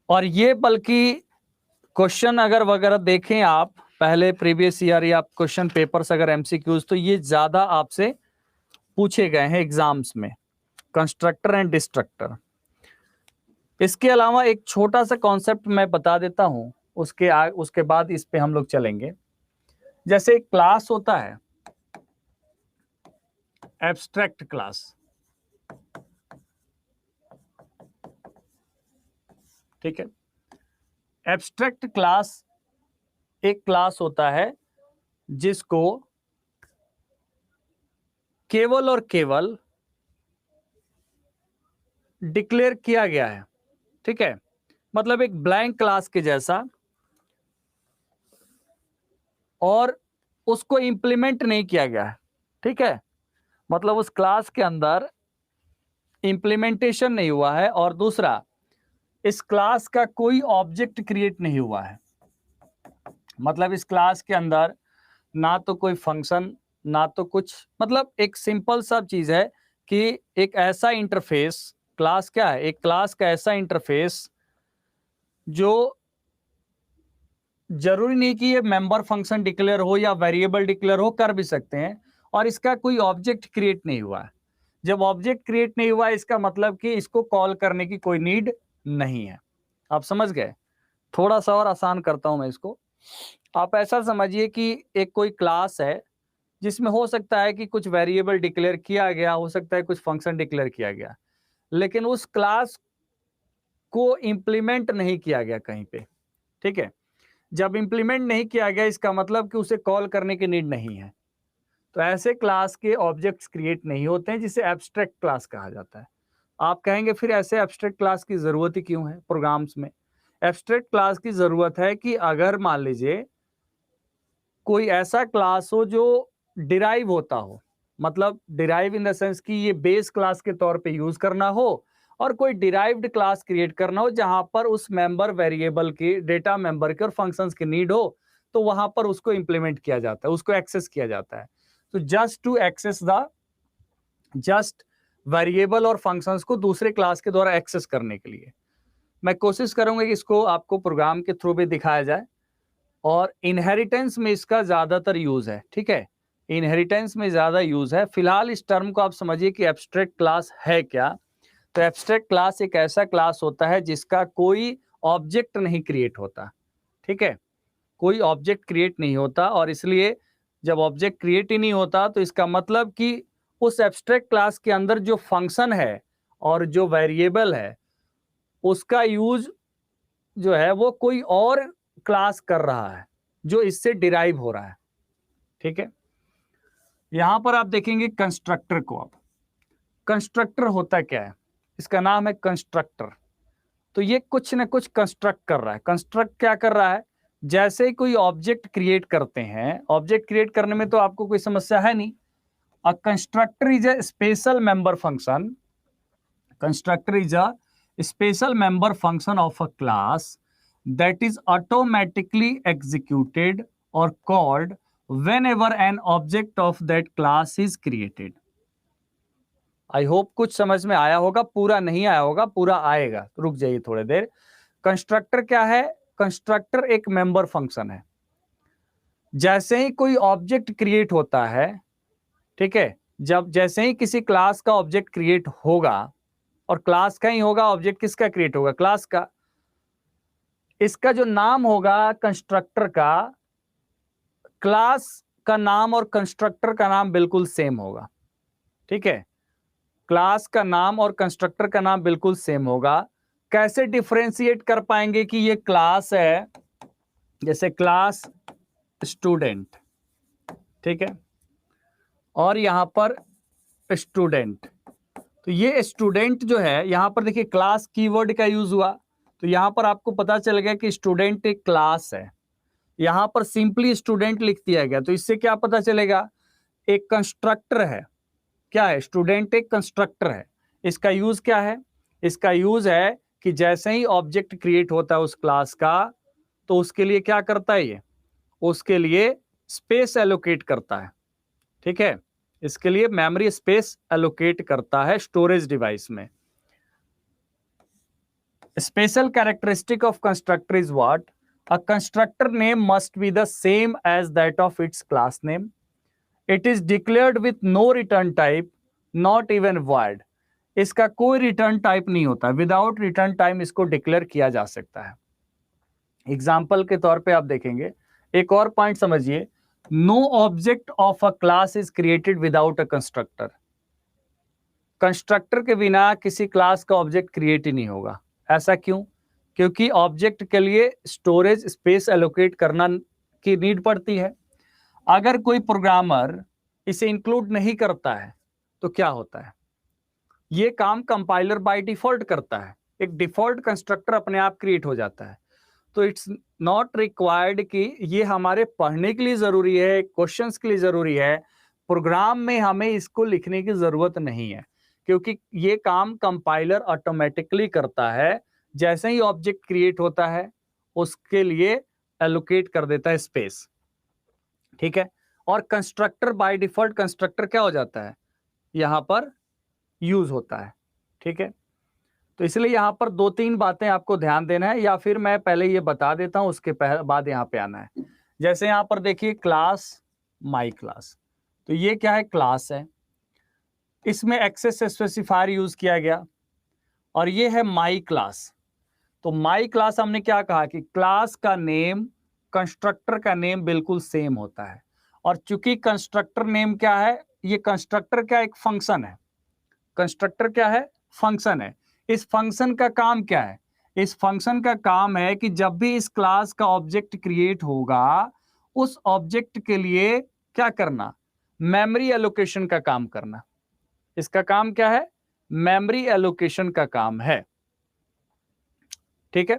और ये बल्कि क्वेश्चन अगर वगैरह देखें आप पहले प्रीवियस ईयर या क्वेश्चन पेपर्स अगर एमसीक्यूज, तो ये ज्यादा आपसे पूछे गए हैं एग्जाम्स में, कंस्ट्रक्टर एंड डिस्ट्रक्टर। इसके अलावा एक छोटा सा कॉन्सेप्ट मैं बता देता हूं, उसके बाद इस पे हम लोग चलेंगे। जैसे एक क्लास होता है, एब्स्ट्रैक्ट क्लास। ठीक है, एब्स्ट्रैक्ट क्लास एक क्लास होता है जिसको केवल और केवल डिक्लेयर किया गया है। ठीक है, मतलब एक ब्लैंक क्लास के जैसा, और उसको इंप्लीमेंट नहीं किया गया है। ठीक है, मतलब उस क्लास के अंदर इंप्लीमेंटेशन नहीं हुआ है, और दूसरा, इस क्लास का कोई ऑब्जेक्ट क्रिएट नहीं हुआ है। मतलब इस क्लास के अंदर ना तो कोई फंक्शन, ना तो कुछ, मतलब एक सिंपल सा चीज है कि एक ऐसा इंटरफेस, क्लास क्या है, एक क्लास का ऐसा इंटरफेस जो जरूरी नहीं कि ये मेंबर फंक्शन डिक्लेयर हो या वेरिएबल डिक्लेयर हो, कर भी सकते हैं, और इसका कोई ऑब्जेक्ट क्रिएट नहीं हुआ है। जब ऑब्जेक्ट क्रिएट नहीं हुआ, इसका मतलब कि इसको कॉल करने की कोई नीड नहीं है। आप समझ गए? थोड़ा सा और आसान करता हूं मैं इसको। आप ऐसा समझिए कि एक कोई क्लास है जिसमें हो सकता है कि कुछ वेरिएबल डिक्लेयर किया गया, हो सकता है कुछ फंक्शन डिक्लेयर किया गया, लेकिन उस क्लास को इंप्लीमेंट नहीं किया गया कहीं पे। ठीक है, जब इंप्लीमेंट नहीं किया गया, इसका मतलब कि उसे कॉल करने की नीड नहीं है। तो ऐसे क्लास के ऑब्जेक्ट्स क्रिएट नहीं होते हैं, जिसे एब्स्ट्रैक्ट क्लास कहा जाता है। आप कहेंगे फिर ऐसे एब्स्ट्रैक्ट क्लास की जरूरत ही क्यों है प्रोग्राम्स में? एब्स्ट्रैक्ट क्लास की जरूरत है कि अगर मान लीजिए कोई ऐसा क्लास हो जो डिराइव होता हो, मतलब डिराइव इन द सेंस कि ये बेस क्लास के तौर पे यूज करना हो, और कोई डिराइव्ड क्लास क्रिएट करना हो जहां पर उस मेंबर वेरिएबल की, डेटा मेंबर के और फंक्शंस की नीड हो, तो वहां पर उसको इंप्लीमेंट किया जाता है, उसको एक्सेस किया जाता है। तो just to access the, just variable और फंक्शंस को दूसरे क्लास के द्वारा एक्सेस करने के लिए मैं कोशिश करूंगा कि इसको आपको प्रोग्राम के थ्रू भी दिखाया जाए। और इनहेरिटेंस में इसका ज्यादातर यूज है। ठीक है, इनहेरिटेंस में ज्यादा यूज है। फिलहाल इस टर्म को आप समझिए कि एब्स्ट्रैक्ट क्लास है क्या। तो एब्स्ट्रैक्ट क्लास एक ऐसा क्लास होता है जिसका कोई ऑब्जेक्ट नहीं क्रिएट होता। ठीक है, कोई ऑब्जेक्ट क्रिएट नहीं होता, और इसलिए जब ऑब्जेक्ट क्रिएट ही नहीं होता, तो इसका मतलब कि उस एब्स्ट्रैक्ट क्लास के अंदर जो फंक्शन है और जो वेरिएबल है, उसका यूज जो है वो कोई और क्लास कर रहा है जो इससे डिराइव हो रहा है। ठीक है, यहां पर आप देखेंगे कंस्ट्रक्टर को। अब कंस्ट्रक्टर होता क्या है? इसका नाम है कंस्ट्रक्टर। तो ये कुछ ना कुछ कंस्ट्रक्ट कर रहा है। कंस्ट्रक्ट क्या कर रहा है? जैसे ही कोई ऑब्जेक्ट क्रिएट करते हैं, ऑब्जेक्ट क्रिएट करने में तो आपको कोई समस्या है नहीं। अ constructor is a special member function, constructor is a special member function of a class that is automatically executed or called whenever an object of that class is created. I hope कुछ समझ में आया होगा, पूरा नहीं आया होगा, पूरा आएगा, रुक जाइए थोड़ी देर। कंस्ट्रक्टर क्या है? कंस्ट्रक्टर एक मेंबर फंक्शन है। जैसे ही कोई ऑब्जेक्ट क्रिएट होता है, ठीक है, जब जैसे ही किसी क्लास का ऑब्जेक्ट क्रिएट होगा, और क्लास का ही होगा, ऑब्जेक्ट किसका क्रिएट होगा? क्लास का। इसका जो नाम होगा कंस्ट्रक्टर का, क्लास का नाम और कंस्ट्रक्टर का नाम बिल्कुल सेम होगा, ठीक है, क्लास का नाम और कंस्ट्रक्टर का नाम बिल्कुल सेम होगा। कैसे डिफरेंशिएट कर पाएंगे कि ये क्लास है, जैसे क्लास स्टूडेंट, ठीक है, और यहां पर स्टूडेंट, तो ये स्टूडेंट जो है यहां पर देखिए क्लास कीवर्ड का यूज हुआ, तो यहां पर आपको पता चल गया कि स्टूडेंट एक क्लास है। यहां पर सिंपली स्टूडेंट लिख दिया गया, तो इससे क्या पता चलेगा, एक कंस्ट्रक्टर है। क्या है, स्टूडेंट एक कंस्ट्रक्टर है। इसका यूज क्या है, इसका यूज है कि जैसे ही ऑब्जेक्ट क्रिएट होता है उस क्लास का, तो उसके लिए क्या करता है, ये उसके लिए स्पेस एलोकेट करता है, ठीक है, इसके लिए मेमोरी स्पेस एलोकेट करता है स्टोरेज डिवाइस में। Special characteristic of constructor is what, a constructor name must be the same as that of its class name, it is declared with no return type, not even void। इसका कोई return type नहीं होता, without return type इसको declare किया जा सकता है। Example के तौर पे आप देखेंगे, एक और पॉइंट समझिए, no object of a class is created without a constructor. Constructor के बिना किसी क्लास का ऑब्जेक्ट क्रिएट ही नहीं होगा। ऐसा क्यों, क्योंकि ऑब्जेक्ट के लिए स्टोरेज स्पेस एलोकेट करना की नीड पड़ती है। अगर कोई प्रोग्रामर इसे इंक्लूड नहीं करता है तो क्या होता है, ये काम कंपाइलर बाय डिफॉल्ट करता है, एक डिफॉल्ट कंस्ट्रक्टर अपने आप क्रिएट हो जाता है। तो इट्स नॉट रिक्वायर्ड कि ये हमारे पढ़ने के लिए जरूरी है, क्वेश्चंस के लिए जरूरी है, प्रोग्राम में हमें इसको लिखने की जरूरत नहीं है, क्योंकि ये काम कंपाइलर ऑटोमेटिकली करता है। जैसे ही ऑब्जेक्ट क्रिएट होता है उसके लिए एलोकेट कर देता है स्पेस, ठीक है। और कंस्ट्रक्टर बाय डिफॉल्ट कंस्ट्रक्टर क्या हो जाता है, यहां पर यूज होता है, ठीक है। तो इसलिए यहां पर दो तीन बातें आपको ध्यान देना है, या फिर मैं पहले ये बता देता हूं उसके बाद यहां पे आना है। जैसे यहां पर देखिए क्लास माई क्लास, तो ये क्या है, क्लास है, इसमें एक्सेस स्पेसिफायर यूज किया गया, और ये है माई क्लास। तो माई क्लास हमने क्या कहा कि क्लास का नेम कंस्ट्रक्टर का नेम बिल्कुल सेम होता है। और चूंकि कंस्ट्रक्टर नेम क्या है, ये कंस्ट्रक्टर क्या एक फंक्शन है, कंस्ट्रक्टर क्या है, फंक्शन है। इस फंक्शन का काम क्या है, इस फंक्शन का काम है कि जब भी इस क्लास का ऑब्जेक्ट क्रिएट होगा उस ऑब्जेक्ट के लिए क्या करना, मेमोरी एलोकेशन का काम करना। इसका काम क्या है, मेमोरी एलोकेशन का काम है, ठीक है।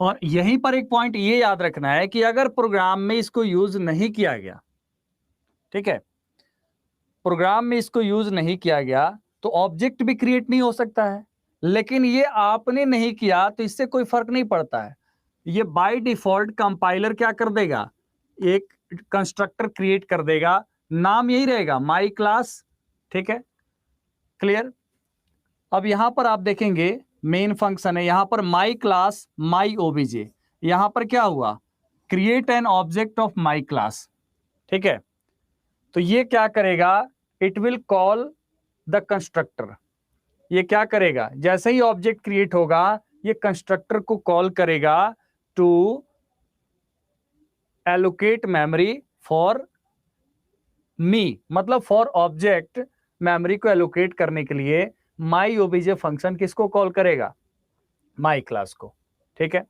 और यहीं पर एक पॉइंट ये याद रखना है कि अगर प्रोग्राम में इसको यूज नहीं किया गया, ठीक है, प्रोग्राम में इसको यूज नहीं किया गया तो ऑब्जेक्ट भी क्रिएट नहीं हो सकता है। लेकिन ये आपने नहीं किया तो इससे कोई फर्क नहीं पड़ता है, ये बाय डिफॉल्ट कंपाइलर क्या कर देगा, एक कंस्ट्रक्टर क्रिएट कर देगा, नाम यही रहेगा माई क्लास, ठीक है, क्लियर। अब यहां पर आप देखेंगे मेन फंक्शन है, यहां पर माई क्लास माई ओबीजे, यहां पर क्या हुआ, create an object of my class, ठीक है। तो ये क्या करेगा, it will call the constructor. ये क्या करेगा, जैसे ही ऑब्जेक्ट क्रिएट होगा ये कंस्ट्रक्टर को कॉल करेगा to allocate memory for me, मतलब फॉर ऑब्जेक्ट मेमोरी को एलोकेट करने के लिए माई ओबीजे फंक्शन किसको कॉल करेगा, माई क्लास को, ठीक है।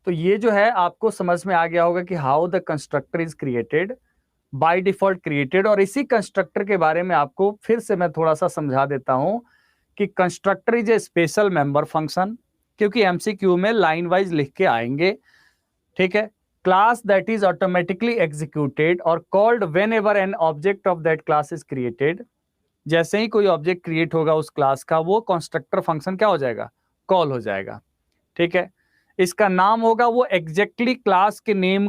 तो ये जो है आपको समझ में आ गया होगा कि how the constructor is created, by default created. और इसी कंस्ट्रक्टर के बारे में आपको फिर से मैं थोड़ा सा समझा देता हूं कि constructor is a special member function, क्योंकि एमसीक्यू में लाइन वाइज लिख के आएंगे, ठीक है। Class that is automatically executed और called whenever an object of that class is created. जैसे ही कोई ऑब्जेक्ट क्रिएट होगा उस क्लास का, वो कंस्ट्रक्टर फंक्शन क्या हो जाएगा, कॉल हो जाएगा, ठीक है। इसका नाम होगा वो एग्जैक्टली क्लास के नेम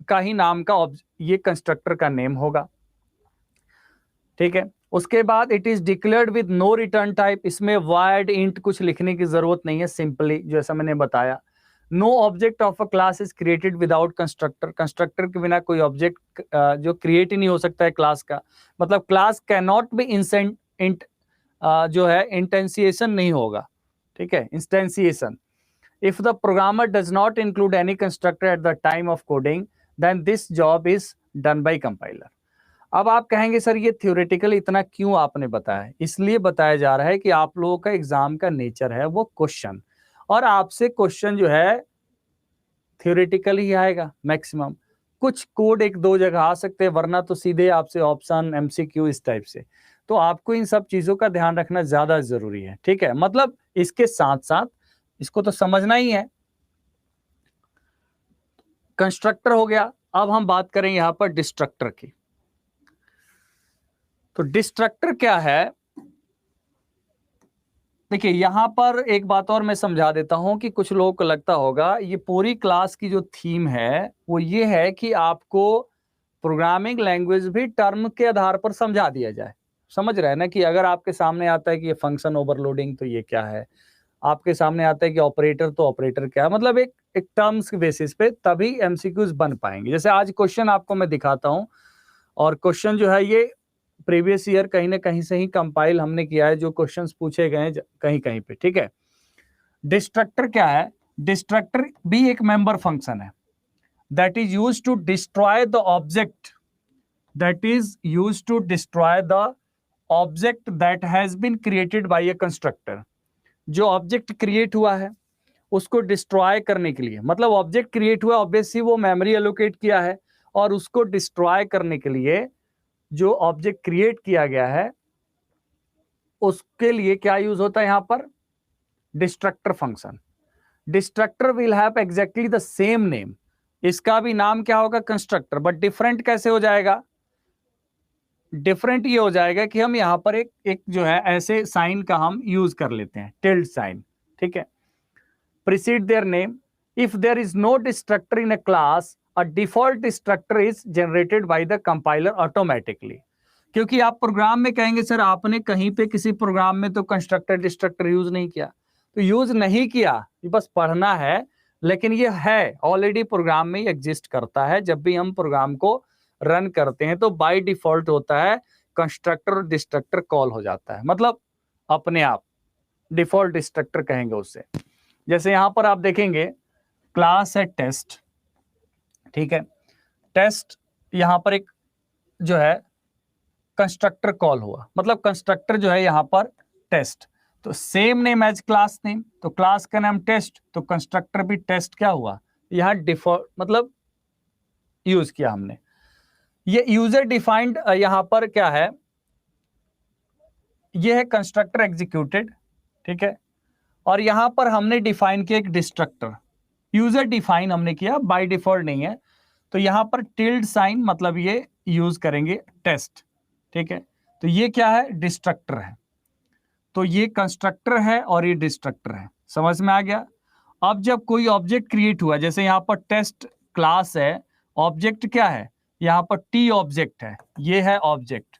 का ही नाम का ये कंस्ट्रक्टर का नेम होगा, ठीक है। उसके बाद it is declared with no return type, इसमें void int कुछ लिखने की जरूरत नहीं है, सिंपली जैसा मैंने बताया। No object of a class is created without constructor, constructor के बिना कोई ऑब्जेक्ट जो क्रिएट ही नहीं हो सकता है क्लास का, मतलब class can not be int जो है इंटेंसिएशन नहीं होगा, ठीक है, instantiation. If the programmer does not include any constructor at the time of coding then this job is done by compiler. अब आप कहेंगे सर ये थ्योरेटिकल इतना क्यों आपने बताया? इसलिए बताया जा रहा है कि आप लोगों का एग्जाम का नेचर है वो क्वेश्चन, और आपसे क्वेश्चन जो है थ्योरेटिकल ही आएगा मैक्सिमम। कुछ कोड एक दो जगह आ सकते हैं, वरना तो सीधे आपसे ऑप्शन, एमसीक्यू इस टाइप से। तो आपको इन सब चीजों का ध्यान रखना ज्यादा जरूरी है, ठीक है। मतलब इसके साथ साथ इसको तो समझना ही है। कंस्ट्रक्टर हो गया, अब हम बात करें यहां पर डिस्ट्रक्टर की। तो डिस्ट्रक्टर क्या है? देखिए यहां पर एक बात और मैं समझा देता हूं कि कुछ लोगों को लगता होगा ये पूरी क्लास की जो थीम है वो ये है कि आपको प्रोग्रामिंग लैंग्वेज भी टर्म के आधार पर समझा दिया जाए। समझ रहे हैं ना कि अगर आपके सामने आता है कि ये फंक्शन ओवरलोडिंग तो ये क्या है, आपके सामने आता है कि ऑपरेटर तो ऑपरेटर क्या है, मतलब एक टर्म्स के बेसिस पे तभी एमसीक्यूज बन पाएंगे। जैसे आज क्वेश्चन आपको मैं दिखाता हूं, और क्वेश्चन जो है ये प्रीवियस ईयर कहीं ना कहीं से ही कंपाइल हमने किया है, जो क्वेश्चंस पूछे गए हैं कहीं कहीं पे, ठीक है। डिस्ट्रक्टर क्या है? डिस्ट्रक्टर भी एक मेंबर फंक्शन है that is use to destroy the object, that is use to destroy the object that has been created by a constructor. जो ऑब्जेक्ट क्रिएट हुआ है उसको डिस्ट्रॉय करने के लिए, मतलब ऑब्जेक्ट क्रिएट हुआ, ऑब्वियसली वो मेमोरी एलोकेट किया है, और उसको डिस्ट्रॉय करने के लिए जो ऑब्जेक्ट क्रिएट किया गया है उसके लिए क्या यूज होता है यहां पर? Destructor function. Destructor will have exactly the same name, इसका भी नाम क्या होगा? कंस्ट्रक्टर, बट डिफरेंट कैसे हो जाएगा? डिफरेंट ये हो जाएगा कि हम यहां पर एक जो है ऐसे साइन का हम यूज कर लेते हैं, टिल्ड साइन, ठीक है। Precede their name, if there is no destructor in a class a default destructor is generated by the compiler automatically. क्योंकि आप प्रोग्राम में कहेंगे सर आपने कहीं पे किसी प्रोग्राम में तो कंस्ट्रक्टर डिस्ट्रक्टर यूज नहीं किया, तो यूज नहीं किया, ये बस पढ़ना है, लेकिन ये है ऑलरेडी प्रोग्राम में एग्जिस्ट करता है। जब भी हम प्रोग्राम को रन करते हैं तो बाय डिफॉल्ट होता है कंस्ट्रक्टर और डिस्ट्रक्टर कॉल हो जाता है, मतलब अपने आप डिफॉल्ट डिस्ट्रक्टर कहेंगे उससे। जैसे यहां पर आप देखेंगे क्लास है टेस्ट, ठीक है। टेस्ट यहां पर एक जो है कंस्ट्रक्टर कॉल हुआ, मतलब कंस्ट्रक्टर जो है यहां पर टेस्ट, तो same name as class name, तो क्लास का नाम टेस्ट, तो कंस्ट्रक्टर भी टेस्ट क्या हुआ, यहां डिफॉल्ट मतलब यूज किया हमने। ये यूजर डिफाइंड यहां पर क्या है, ये है कंस्ट्रक्टर एग्जीक्यूटेड, ठीक है। और यहां पर हमने डिफाइन किया एक डिस्ट्रक्टर, यूजर डिफाइन हमने किया, बाय डिफॉल्ट नहीं है, तो यहां पर टिल्ड साइन मतलब ये यूज करेंगे टेस्ट, ठीक है। तो ये क्या है? डिस्ट्रक्टर है, तो ये कंस्ट्रक्टर है और ये डिस्ट्रक्टर है, समझ में आ गया। अब जब कोई ऑब्जेक्ट क्रिएट हुआ, जैसे यहां पर टेस्ट क्लास है, ऑब्जेक्ट क्या है यहां पर? टी ऑब्जेक्ट है, ये है ऑब्जेक्ट,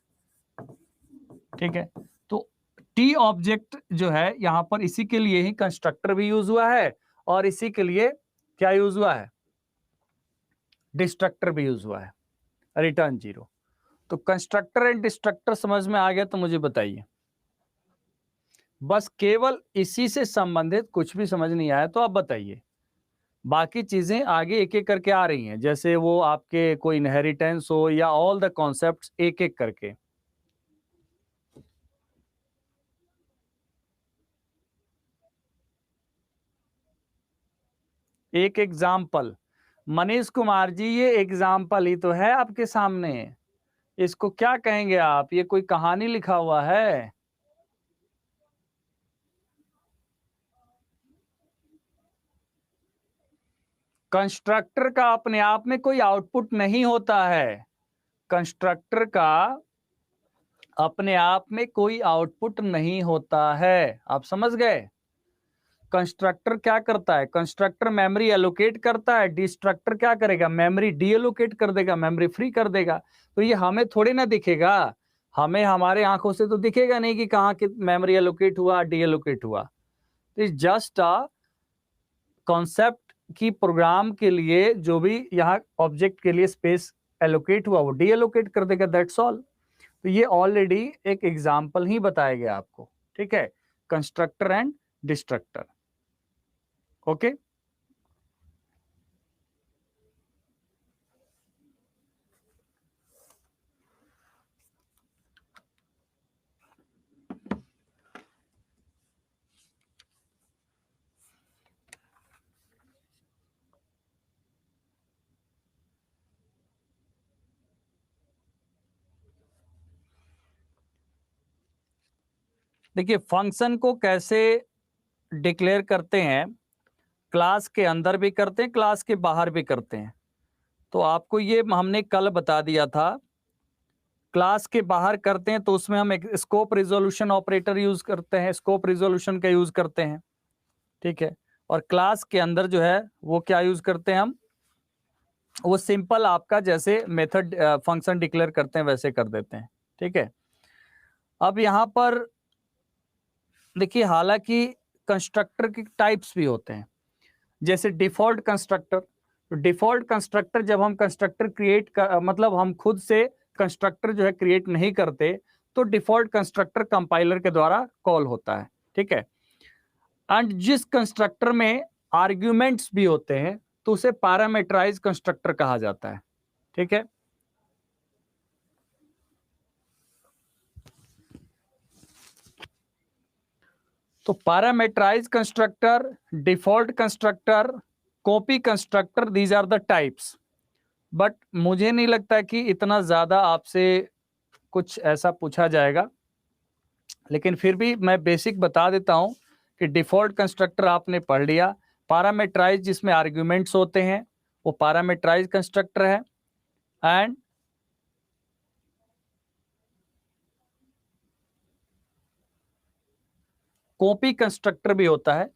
ठीक है। तो टी ऑब्जेक्ट जो है यहां पर इसी के लिए ही कंस्ट्रक्टर भी यूज हुआ है, और इसी के लिए क्या यूज हुआ है? डिस्ट्रक्टर भी यूज हुआ है, रिटर्न 0। तो कंस्ट्रक्टर एंड डिस्ट्रक्टर समझ में आ गया तो मुझे बताइए। बस केवल इसी से संबंधित कुछ भी समझ नहीं आया तो आप बताइए, बाकी चीजें आगे एक एक करके आ रही हैं, जैसे वो आपके कोई इनहेरिटेंस हो या ऑल द कॉन्सेप्ट्स एक एक करके। एक एग्जाम्पल, मनीष कुमार जी ये एग्जाम्पल ही तो है आपके सामने, इसको क्या कहेंगे आप? ये कोई कहानी लिखा हुआ है? कंस्ट्रक्टर का अपने आप में कोई आउटपुट नहीं होता है, कंस्ट्रक्टर का अपने आप में कोई आउटपुट नहीं होता है, आप समझ गए। कंस्ट्रक्टर क्या करता है? कंस्ट्रक्टर मेमोरी एलोकेट करता है, डिस्ट्रक्टर क्या करेगा? मेमोरी डी एलोकेट कर देगा, मेमोरी फ्री कर देगा। तो ये हमें थोड़ी ना दिखेगा, हमें हमारे आंखों से तो दिखेगा नहीं कि कहाँ की मेमोरी एलोकेट हुआ, डी एलोकेट हुआ। तो जस्ट अ कॉन्सेप्ट की प्रोग्राम के लिए जो भी यहाँ ऑब्जेक्ट के लिए स्पेस एलोकेट हुआ वो डी एलोकेट कर देगा, दैट्स ऑल। तो ये ऑलरेडी एक एग्जाम्पल ही बताया गया आपको, ठीक है, कंस्ट्रक्टर एंड डिस्ट्रक्टर। ओके, देखिए फंक्शन को कैसे डिक्लेयर करते हैं, क्लास के अंदर भी करते हैं, क्लास के बाहर भी करते हैं। तो आपको ये हमने कल बता दिया था, क्लास के बाहर करते हैं तो उसमें हम एक स्कोप रिजोल्यूशन ऑपरेटर यूज करते हैं, स्कोप रिजोल्यूशन का यूज करते हैं, ठीक है। और क्लास के अंदर जो है वो क्या यूज करते हैं हम, वो सिंपल आपका जैसे मेथड फंक्शन डिक्लेयर करते हैं वैसे कर देते हैं, ठीक है। अब यहां पर देखिए, हालांकि कंस्ट्रक्टर के टाइप्स भी होते हैं, जैसे डिफॉल्ट कंस्ट्रक्टर। डिफॉल्ट कंस्ट्रक्टर जब हम कंस्ट्रक्टर क्रिएट कर, मतलब हम खुद से कंस्ट्रक्टर जो है क्रिएट नहीं करते, तो डिफॉल्ट कंस्ट्रक्टर कंपाइलर के द्वारा कॉल होता है, ठीक है। एंड जिस कंस्ट्रक्टर में आर्ग्यूमेंट्स भी होते हैं तो उसे पैरामीटराइज कंस्ट्रक्टर कहा जाता है, ठीक है। तो parameterize constructor, default constructor, copy constructor, these are the types. But मुझे नहीं लगता कि इतना ज्यादा आपसे कुछ ऐसा पूछा जाएगा, लेकिन फिर भी मैं बेसिक बता देता हूं कि डिफॉल्ट कंस्ट्रक्टर आपने पढ़ लिया। पैरामीटराइज जिसमें आर्ग्यूमेंट्स होते हैं वो पैरामीटराइज कंस्ट्रक्टर है। एंड कॉपी कंस्ट्रक्टर भी होता है।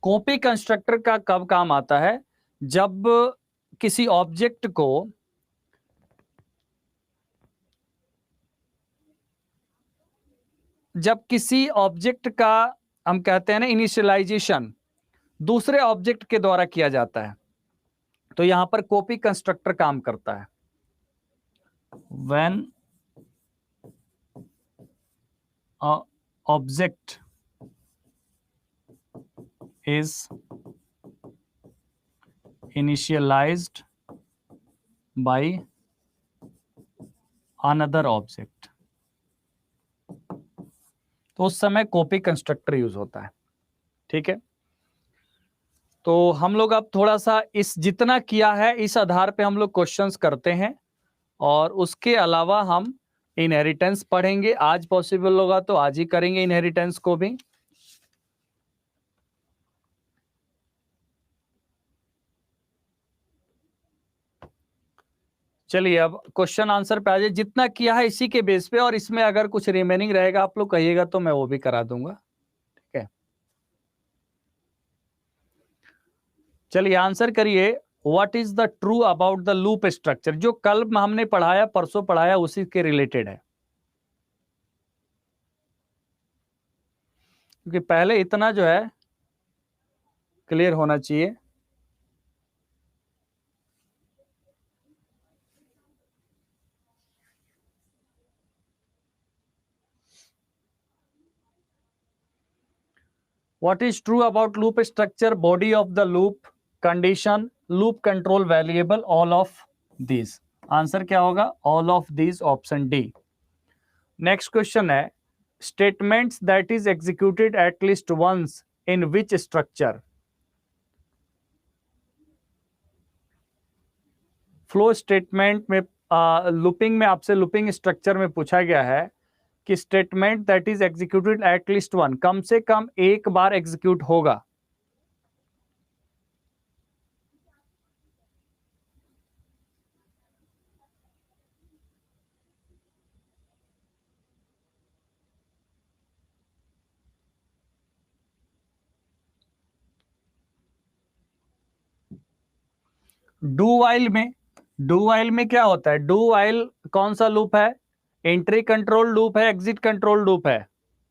कॉपी कंस्ट्रक्टर का कब काम आता है, जब किसी ऑब्जेक्ट को का हम कहते हैं ना इनिशियलाइजेशन दूसरे ऑब्जेक्ट के द्वारा किया जाता है, तो यहां पर कॉपी कंस्ट्रक्टर काम करता है। When object is initialized by another object, तो उस समय कॉपी कंस्ट्रक्टर यूज होता है, ठीक है। तो हम लोग अब थोड़ा सा इस जितना किया है इस आधार पे हम लोग क्वेश्चंस करते हैं, और उसके अलावा हम इनहेरिटेंस पढ़ेंगे। आज पॉसिबल होगा तो आज ही करेंगे इनहेरिटेंस को भी। चलिए अब क्वेश्चन आंसर पे आ जाए, जितना किया है इसी के बेस पे, और इसमें अगर कुछ रिमेनिंग रहेगा आप लोग कहिएगा तो मैं वो भी करा दूंगा, ठीक है। चलिए आंसर करिए, what is the true about the loop structure. जो कल हमने पढ़ाया, परसों पढ़ाया, उसी के रिलेटेड है, क्योंकि पहले इतना जो है क्लियर होना चाहिए। What is true about loop structure? Body of the loop, condition, loop control variable, all of these. Answer क्या होगा? All of these, option D. Next question है, statements that is executed at least once in which structure? Flow statement में, looping में आपसे looping structure में पूछा गया है कि statement that is executed at least one, कम से कम एक बार एग्जीक्यूट होगा। डू वाइल में क्या होता है? डू वाइल कौन सा लूप है? एंट्री कंट्रोल लूप है, एग्जिट कंट्रोल लूप है?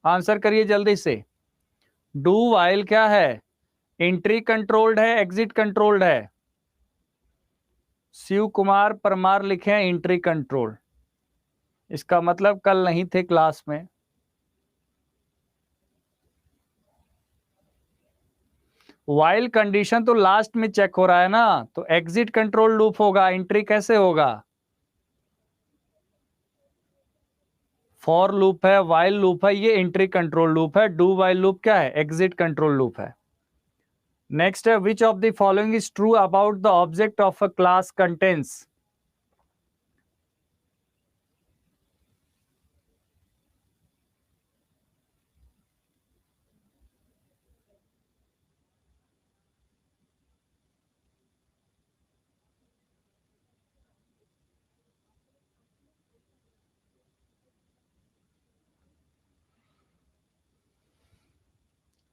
आंसर करिए जल्दी से। डू वाइल क्या है? एंट्री कंट्रोल्ड है, एग्जिट कंट्रोल्ड है? शिव कुमार परमार लिखे हैं एंट्री कंट्रोल, इसका मतलब कल नहीं थे क्लास में। वाइल कंडीशन तो लास्ट में चेक हो रहा है ना, तो एग्जिट कंट्रोल लूप होगा, एंट्री कैसे होगा? फॉर लूप है, वाइल लूप है, ये एंट्री कंट्रोल लूप है। डू वाइल लूप क्या है? एग्जिट कंट्रोल लूप है। नेक्स्ट है, which of the following is true about the object of a class contents?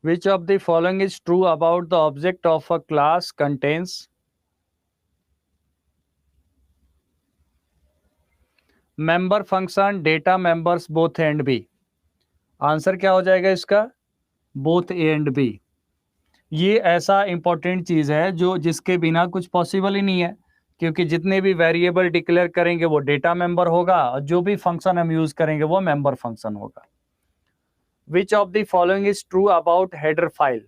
Which of the following is true about the object of a class contains member function, data members, both A and B? Answer क्या हो जाएगा इसका? Both A and B. ये ऐसा important चीज है जो जिसके बिना कुछ पॉसिबल ही नहीं है, क्योंकि जितने भी वेरिएबल डिक्लेयर करेंगे वो डेटा मेंबर होगा और जो भी फंक्शन हम यूज करेंगे वो मेंबर फंक्शन होगा। विच of the following is true about header file?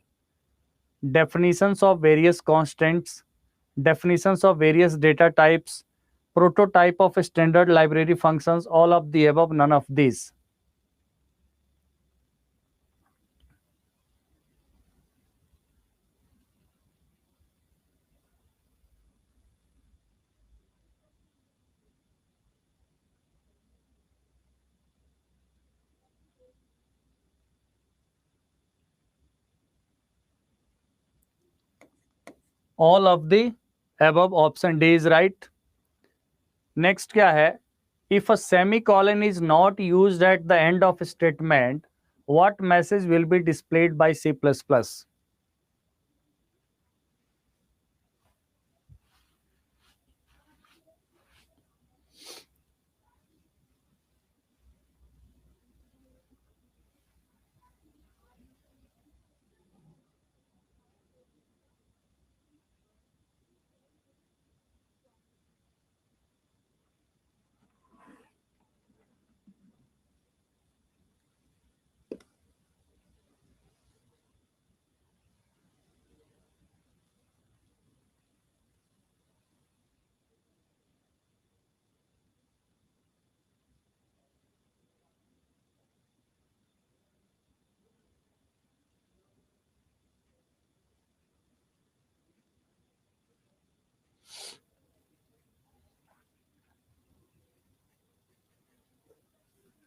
definitions of various constants, definitions of various data types, prototype of standard library functions, all of the above, none of these. All of the above, option D is right. Next क्या है? If a semicolon is not used at the end of a statement, what message will be displayed by C++?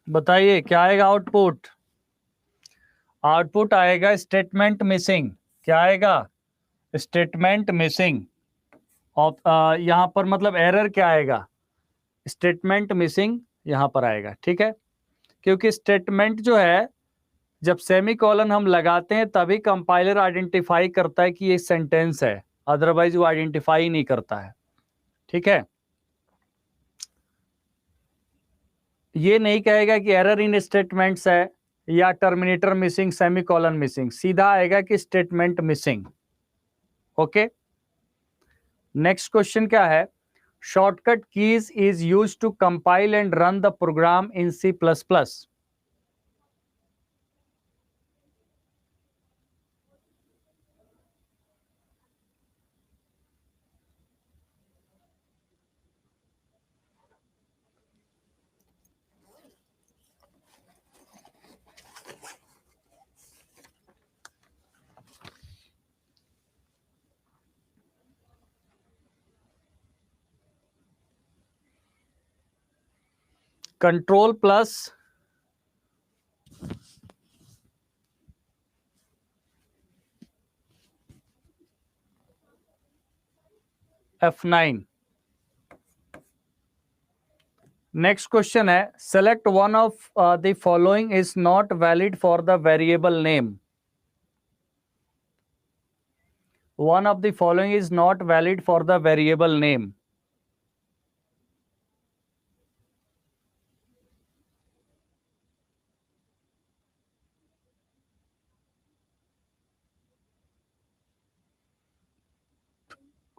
बताइए क्या आएगा output? Output आएगा statement missing. क्या आएगा? Statement missing. यहां पर मतलब एरर क्या आएगा? स्टेटमेंट मिसिंग यहां पर आएगा, ठीक है? क्योंकि स्टेटमेंट जो है, जब सेमीकोलन हम लगाते हैं तभी कंपाइलर आइडेंटिफाई करता है कि ये सेंटेंस है, अदरवाइज वो आइडेंटिफाई नहीं करता है, ठीक है? ये नहीं कहेगा कि एरर इन स्टेटमेंट्स है या टर्मिनेटर मिसिंग, सेमीकोलन मिसिंग, सीधा आएगा कि statement missing. Okay, next question क्या है? Shortcut keys is used to compile and run the program in C++। Control plus F9। Next question है, select one of the following is not valid for the variable name. One of the following is not valid for the variable name.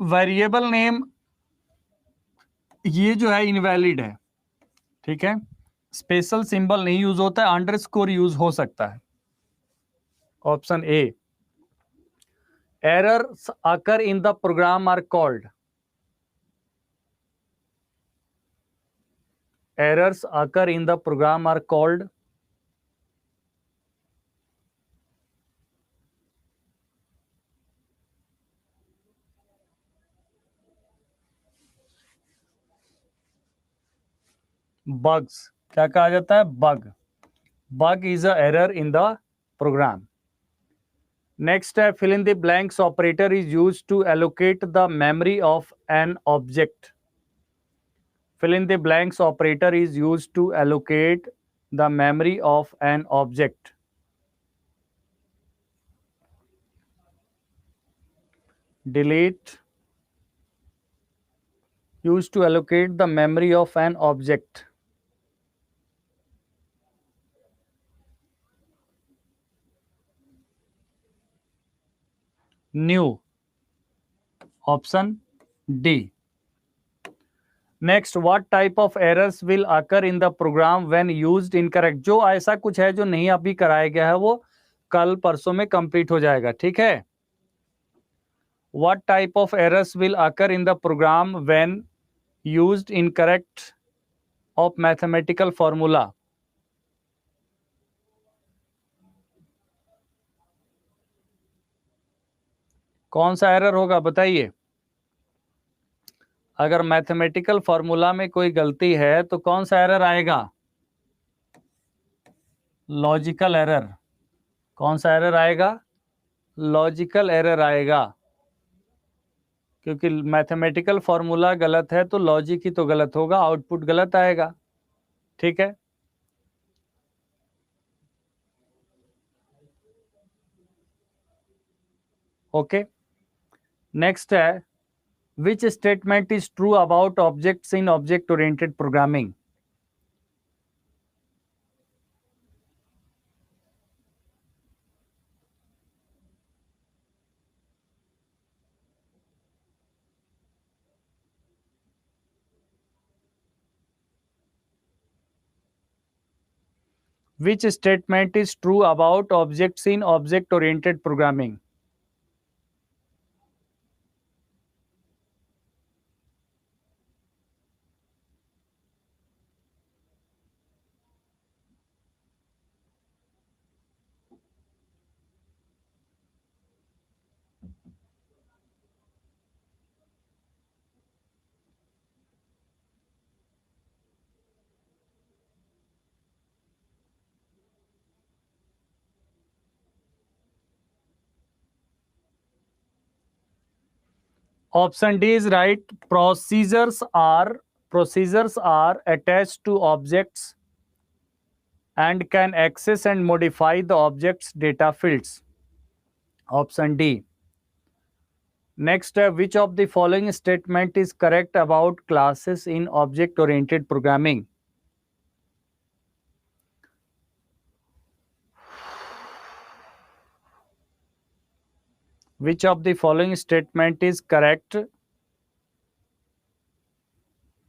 Variable name ये जो है invalid है, ठीक है, special symbol नहीं use होता है, अंडरस्कोर यूज हो सकता है। Option A, errors occur in the program are called, errors occur in the program are called bugs। क्या कहा जाता है? Bug. Bug is a error in the program. Next है, fill in the blanks operator is used to allocate the memory of an object। fill in the blanks operator is used to allocate the memory of an object। delete, used to allocate the memory of an object। new, option D। Next, what type of errors will occur in the program when used incorrect. जो ऐसा कुछ है जो नहीं अभी कराया गया है वो कल परसों में कंप्लीट हो जाएगा, ठीक है। What type of errors will occur in the program when used incorrect of mathematical formula. कौन सा एरर होगा बताइए? अगर मैथमेटिकल फॉर्मूला में कोई गलती है तो कौन सा एरर आएगा? Logical error. कौन सा एरर आएगा? लॉजिकल एरर आएगा, क्योंकि मैथमेटिकल फॉर्मूला गलत है तो लॉजिक ही तो गलत होगा, आउटपुट गलत आएगा, ठीक है। ओके, नेक्स्ट है, which statement is true about objects in object oriented programming. Which statement is true about objects in object-oriented programming? Option D is right. Procedures are attached to objects and can access and modify the object's data fields. Option D. Next, which of the following statement is correct about classes in object-oriented programming? Which of the following statement is correct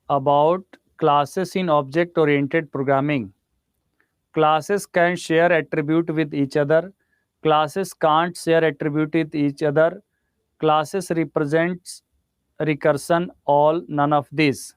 about classes in object-oriented programming? Classes can share attribute with each other. Classes can't share attribute with each other. Classes represents recursion, all, none of these.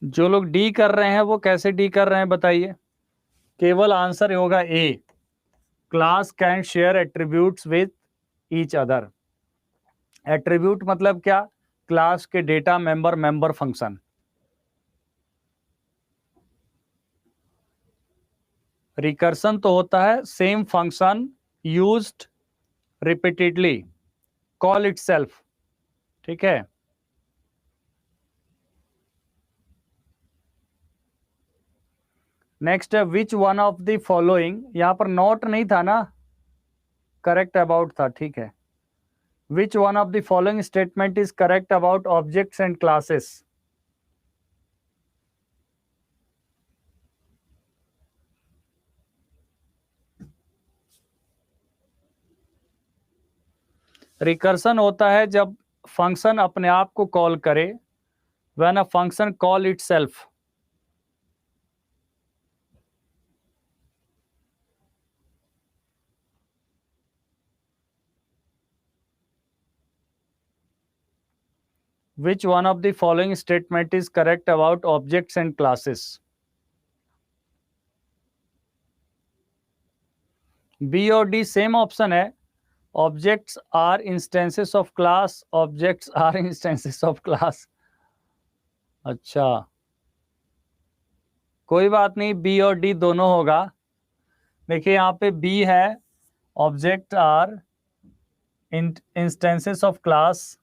जो लोग D कर रहे हैं वो कैसे D कर रहे हैं बताइए? केवल आंसर होगा A, class can share attributes with each other. Attribute मतलब क्या? क्लास के डेटा मेंबर फंक्शन। रिकर्सन तो होता है same function used repeatedly, call itself, ठीक है। नेक्स्ट है, विच वन ऑफ द फॉलोइंग, यहां पर नॉट नहीं था ना, करेक्ट अबाउट था, ठीक है। Which one of the following statement is correct about objects and classes? Recursion होता है जब फंक्शन अपने आप को कॉल करे, when a function call itself. Which one of the following statement is correct about objects and classes? B और D same option है. Objects are instances of class. Objects are instances of class. अच्छा, कोई बात नहीं, B और D दोनों होगा. देखिए यहाँ पे B है, object are instances of class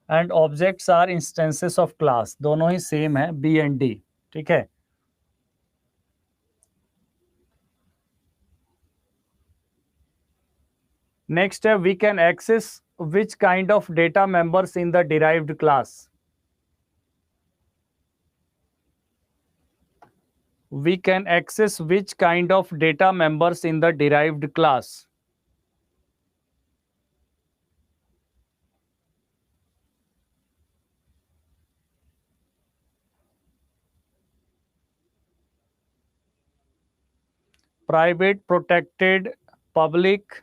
and objects are instances of class, दोनों ही सेम है, B एंड D. ठीक है. नेक्स्ट है, we can access which kind of data members in the derived class. We can access which kind of data members in the derived class? Private, protected, public,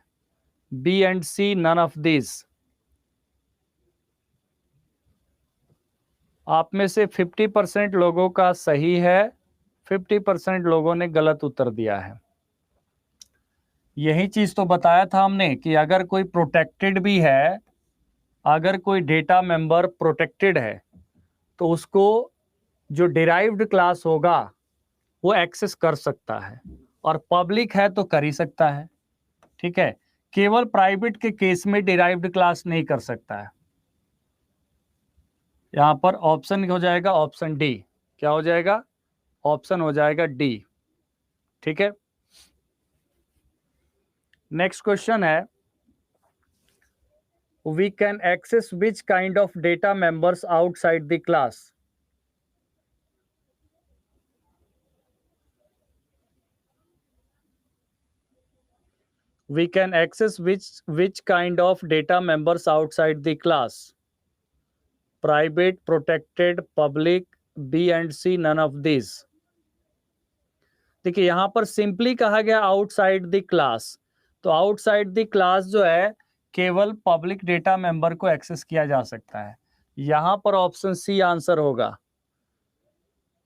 B and C, none of these. आप में से 50% लोगों का सही है, 50% लोगों ने गलत उत्तर दिया है. यही चीज तो बताया था हमने कि अगर कोई प्रोटेक्टेड भी है, अगर कोई डेटा मेंबर प्रोटेक्टेड है, तो उसको जो डिराइव्ड क्लास होगा वो एक्सेस कर सकता है, और पब्लिक है तो कर ही सकता है. ठीक है. केवल प्राइवेट के केस में डिराइव्ड क्लास नहीं कर सकता है. यहां पर ऑप्शन हो जाएगा ऑप्शन डी. क्या हो जाएगा? ऑप्शन हो जाएगा डी. ठीक है. नेक्स्ट क्वेश्चन है, we can access which kind of data members outside the class. We can access which kind of data members outside the class? Private, protected, public, B and C, none of these. देखिए यहां पर simply कहा गया outside the class, तो outside the class जो है केवल public data member को एक्सेस किया जा सकता है. यहां पर ऑप्शन सी आंसर होगा.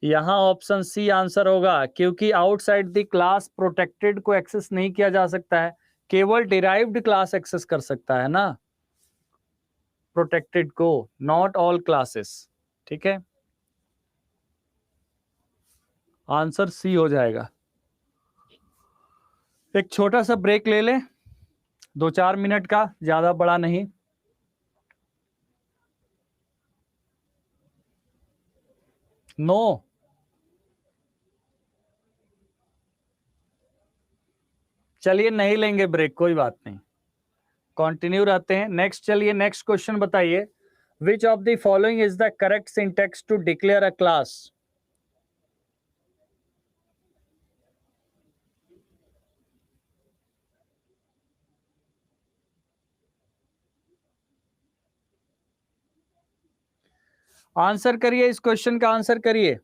यहां ऑप्शन सी आंसर होगा, क्योंकि आउटसाइड द क्लास प्रोटेक्टेड को एक्सेस नहीं किया जा सकता है, केवल डिराइव्ड क्लास एक्सेस कर सकता है ना प्रोटेक्टेड को, नॉट ऑल क्लासेस. ठीक है. आंसर सी हो जाएगा. एक छोटा सा ब्रेक ले लें, 2-4 मिनट का, ज्यादा बड़ा नहीं. नो, चलिए नहीं लेंगे ब्रेक, कोई बात नहीं, कंटिन्यू रहते हैं. नेक्स्ट चलिए, नेक्स्ट क्वेश्चन बताइए, which of the following is the correct syntax to declare a class. Answer करिए, इस क्वेश्चन का आंसर करिए.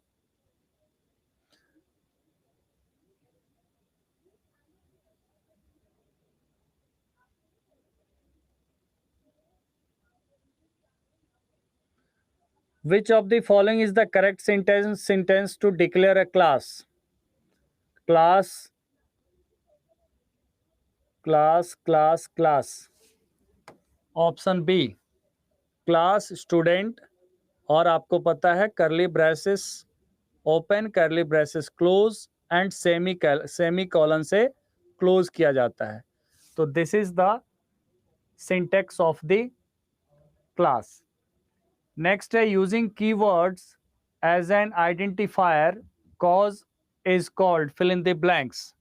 Which of the following is the correct sentence to declare a class? Class, class, class, class. Option B, class student, और आपको पता है curly braces open, curly braces close and semicolon से close किया जाता है. तो this is the syntax of the class. Next है, using keywords as an identifier cause is called, fill in the blanks.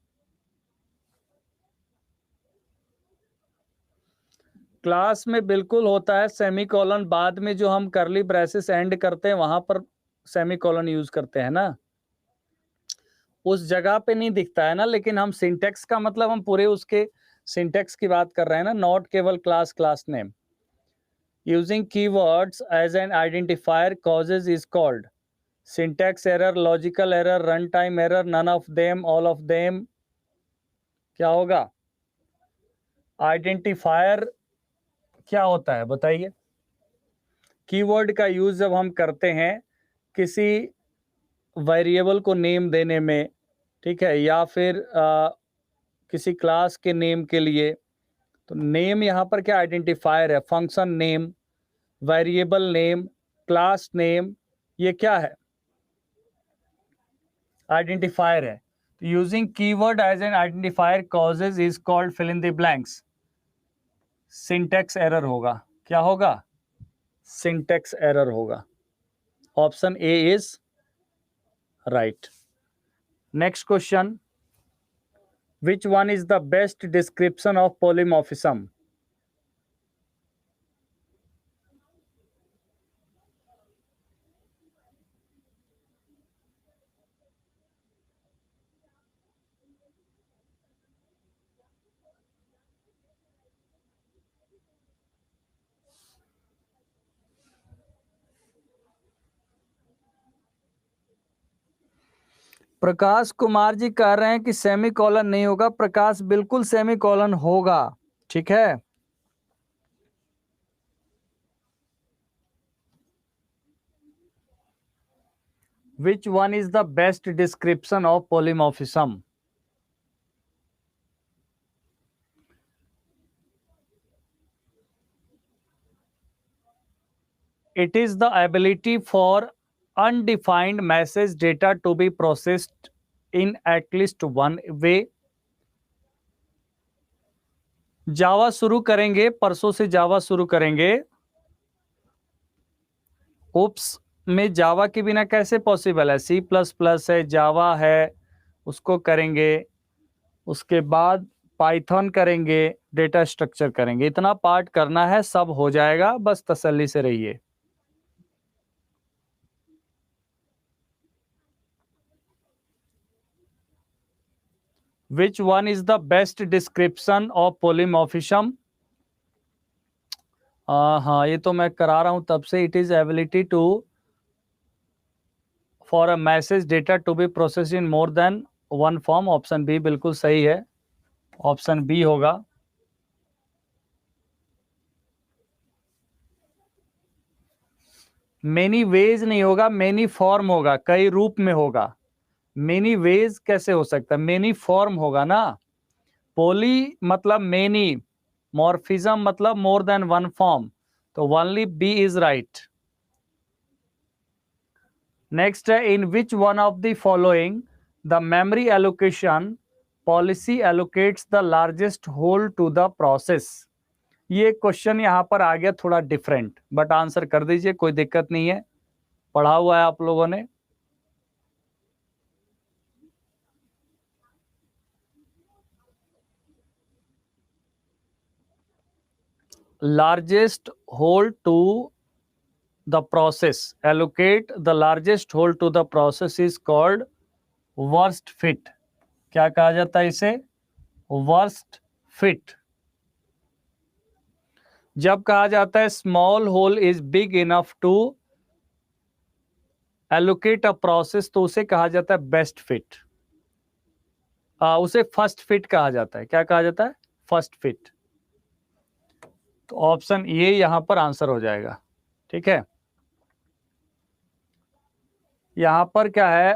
Class में बिल्कुल होता है सेमीकोलन, बाद में जो हम कर्ली ब्रेसेस एंड करते हैं वहां पर सेमीकोलन यूज करते हैं ना, उस जगह पे नहीं दिखता है ना। लेकिन हम सिंटेक्स का मतलब हम पूरे उसके सिंटेक्स की बात कर रहे हैं ना, नॉट केवल class class name. Using keywords as an identifier causes is called syntax error, logical error, run time error, none of them, all of them. क्या होगा? आइडेंटिफायर क्या होता है बताइए? कीवर्ड का यूज जब हम करते हैं किसी वेरिएबल को नेम देने में, ठीक है, या फिर किसी क्लास के नेम के लिए, तो नेम यहाँ पर क्या आइडेंटिफायर है? Function name, variable name, class name, ये क्या है? आइडेंटिफायर है। Using keyword as an identifier causes is called fill in the blanks. Syntax error होगा। क्या होगा? सिंटेक्स एरर होगा। Option A is right. Next question, which one is the best description of polymorphism? Prakash Kumar ji कह रहे हैं कि semicolon नहीं होगा। प्रकाश, बिल्कुल सेमीकोलन होगा, ठीक है। Which one is the best description of polymorphism? It is the ability for undefined message data to be processed in at least one way. जावा शुरू करेंगे, परसों से जावा शुरू करेंगे। ओप्स में जावा के बिना कैसे पॉसिबल है? सी प्लस प्लस है, जावा है, उसको करेंगे, उसके बाद पाइथन करेंगे, डेटा स्ट्रक्चर करेंगे। इतना पार्ट करना है, सब हो जाएगा, बस तसल्ली से रहिए। Which one is the best description of polymorphism? हाँ, ये तो मैं करा रहा हूं तब से। It is ability to for a message data to be process in more than one form. Option B बिल्कुल सही है, ऑप्शन बी होगा। मेनी वेज नहीं होगा, मेनी फॉर्म होगा, कई रूप में होगा। मेनी वेज कैसे हो सकता है? मेनी फॉर्म होगा ना। पोली मतलब मेनी, मॉर्फिज्म मतलब मोर देन वन फॉर्म, तो only B is right. Next है, in which one of the following the memory allocation policy allocates the largest hole to the process. ये क्वेश्चन यहां पर आ गया थोड़ा डिफरेंट, बट आंसर कर दीजिए, कोई दिक्कत नहीं है, पढ़ा हुआ है आप लोगों ने। largest whole to the process, allocate the largest whole to the process is called worst fit। क्या कहा जाता है इसे? worst fit। जब कहा जाता है small hole is big enough to allocate a process, तो उसे कहा जाता है बेस्ट फिट। उसे फर्स्ट फिट कहा जाता है। क्या कहा जाता है? First fit. तो ऑप्शन ये यहां पर आंसर हो जाएगा, ठीक है। यहां पर क्या है?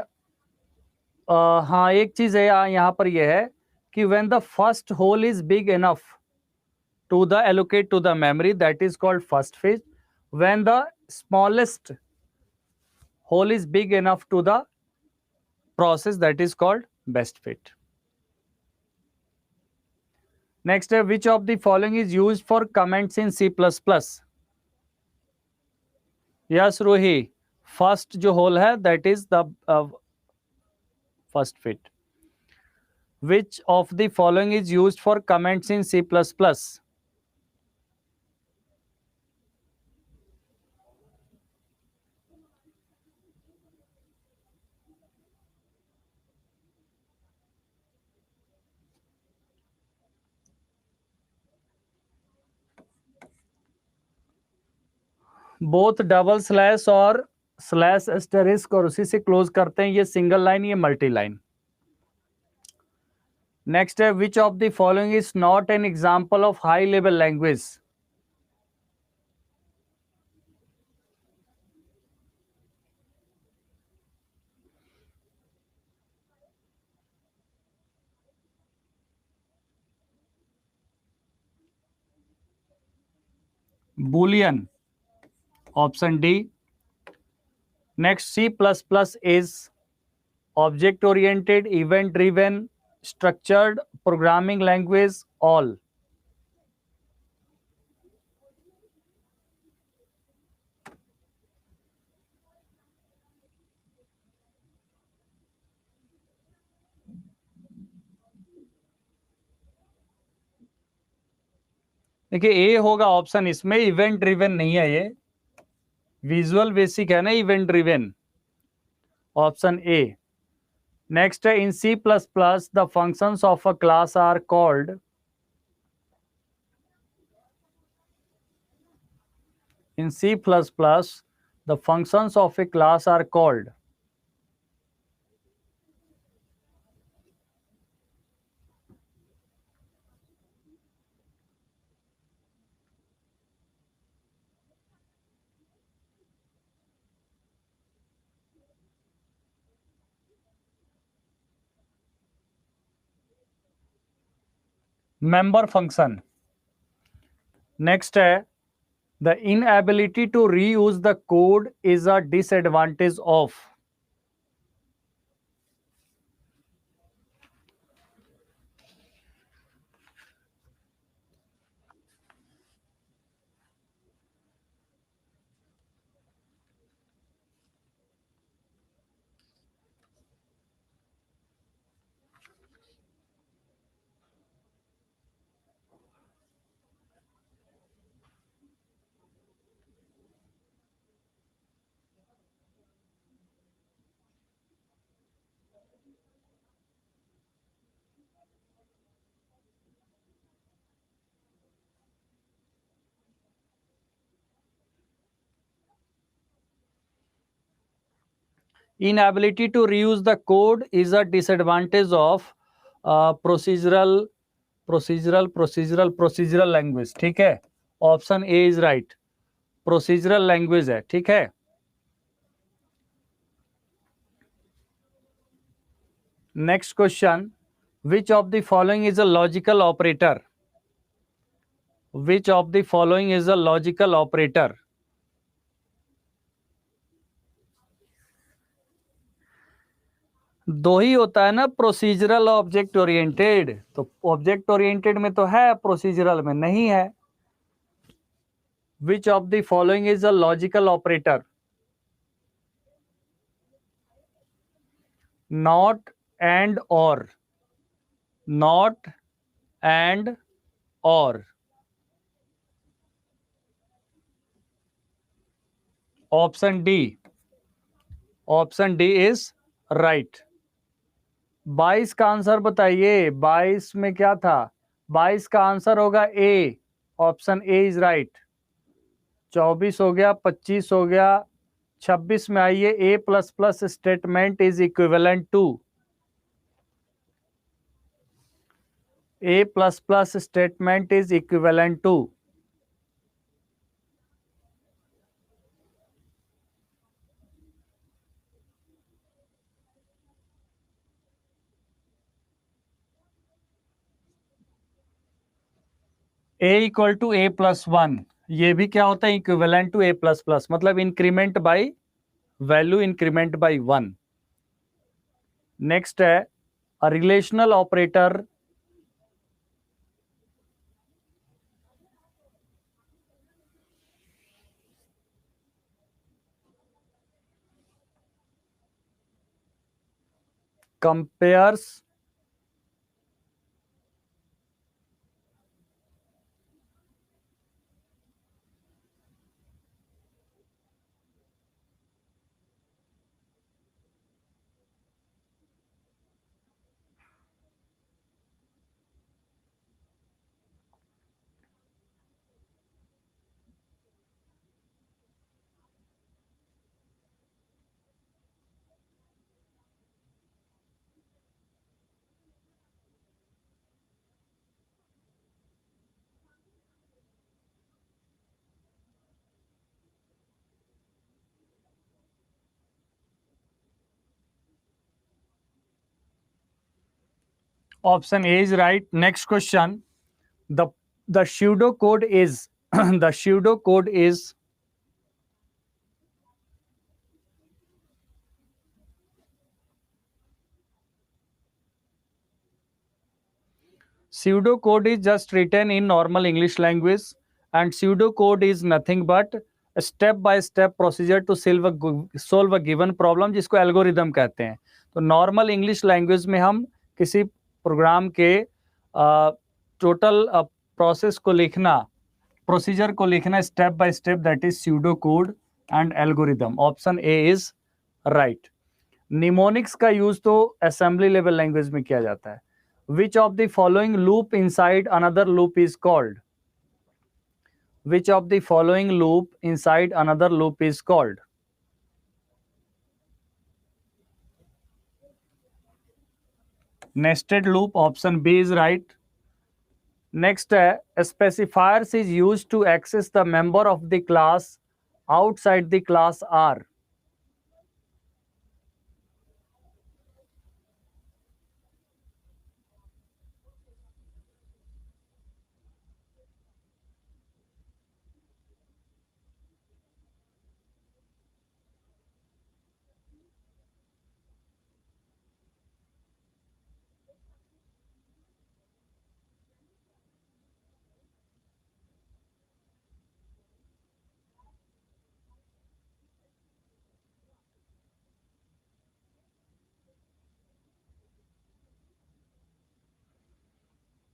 हाँ, एक चीज है यहां पर यह है कि when the first hole is big enough to the allocate to the memory, that is called first fit. When the smallest hole is big enough to the process, that is called best fit. Next है, which of the following is used for comments in C plus plus? Yes Ruhi, first जो hole है that is the first fit. Which of the following is used for comments in C++? Both double slash और slash asterisk और उसी से close करते हैं, ये single line, ये मल्टी लाइन। नेक्स्ट है which of the following is not an example of high level language. Boolean, option D. Next, C++ is object-oriented, event-driven, structured programming language, all. देखिए ए होगा ऑप्शन, इसमें event driven नहीं है, ये visual basic है ना, event driven, option A. Next है in C++ the functions of a class are called. In C++, the functions of a class are called. Member function. Next है the inability to reuse the code is a disadvantage of। Inability to reuse the code is a disadvantage of procedural language. ठीक है, option A is right, procedural language है। ठीक है, next question, which of the following is a logical operator. Which of the following is a logical operator. दो ही होता है ना, procedural object oriented, तो ऑब्जेक्ट ओरिएंटेड में तो है, प्रोसीजरल में नहीं है। Which of the following is a logical operator. Not and और, नॉट एंड और, option D, option D is right. 22 का आंसर बताइए, 22 में क्या था, 22 का आंसर होगा A, option A is right. 24 हो गया, 25 हो गया, 26 में आइए, a plus plus statement is equivalent to, a plus plus statement is equivalent to. A equal to a plus one, ये भी क्या होता है, equivalent to a plus plus, मतलब increment by value, increment by one. Next है a relational operator compares Option A is right. Next question. The pseudocode is the pseudocode is pseudocode is just written in normal English language, and pseudocode is nothing but a step by step procedure to solve a given problem, जिसको algorithm कहते हैं. तो normal English language में हम किसी programme के total process को लिखना, प्रोसीजर को लिखना step by step, that is pseudo code and algorithm. Option A is right. Mnemonics का यूज तो असेंबली लेवल लैंग्वेज में किया जाता है. Which of the following loop inside another loop is called? Which of the following loop inside another loop is called? Nested loop. Option B is right. Next, specifiers is used to access the member of the class outside the class are.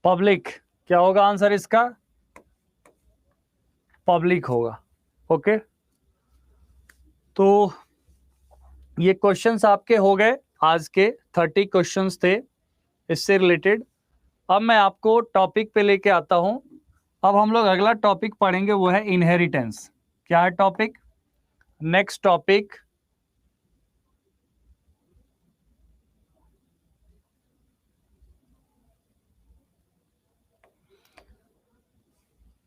Public. क्या होगा answer इसका? Public होगा. Okay, तो ये questions आपके हो गए. आज के 30 क्वेश्चंस थे इससे रिलेटेड. अब मैं आपको टॉपिक पे लेके आता हूं. अब हम लोग अगला टॉपिक पढ़ेंगे, वो है इनहेरिटेंस. क्या है टॉपिक? नेक्स्ट टॉपिक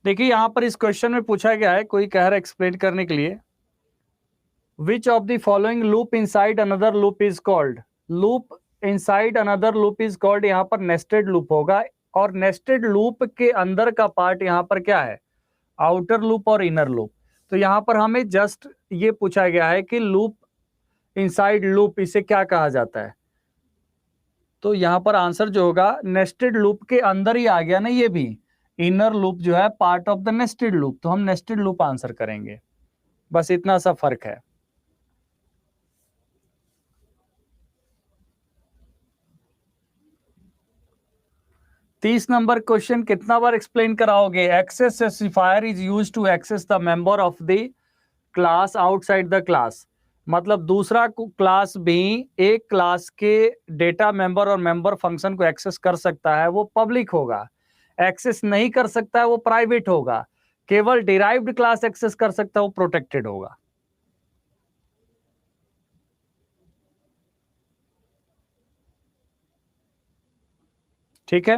देखिए, यहां पर इस क्वेश्चन में पूछा गया है, कोई कह रहा है एक्सप्लेन करने के लिए, विच of the following loop inside another loop is called? Loop inside another loop is called, यहां पर नेस्टेड लूप होगा. और नेस्टेड लूप के अंदर का पार्ट यहां पर क्या है? आउटर लूप और इनर लूप. तो यहां पर हमें जस्ट ये पूछा गया है कि लूप इनसाइड लूप, इसे क्या कहा जाता है? तो यहां पर आंसर जो होगा, नेस्टेड लूप के अंदर ही आ गया ना ये भी. इनर लूप जो है part of the nested loop, तो हम नेस्टेड लूप आंसर करेंगे. बस इतना सा फर्क है. तीस नंबर क्वेश्चन कितना बार एक्सप्लेन कराओगे? Access specifier is use to access the member of the class outside the class. मतलब दूसरा क्लास भी एक क्लास के डेटा मेंबर और मेंबर फंक्शन को एक्सेस कर सकता है, वो पब्लिक होगा. एक्सेस नहीं कर सकता है, वो प्राइवेट होगा. केवल डिराइव्ड क्लास एक्सेस कर सकता है, वो प्रोटेक्टेड होगा. ठीक है.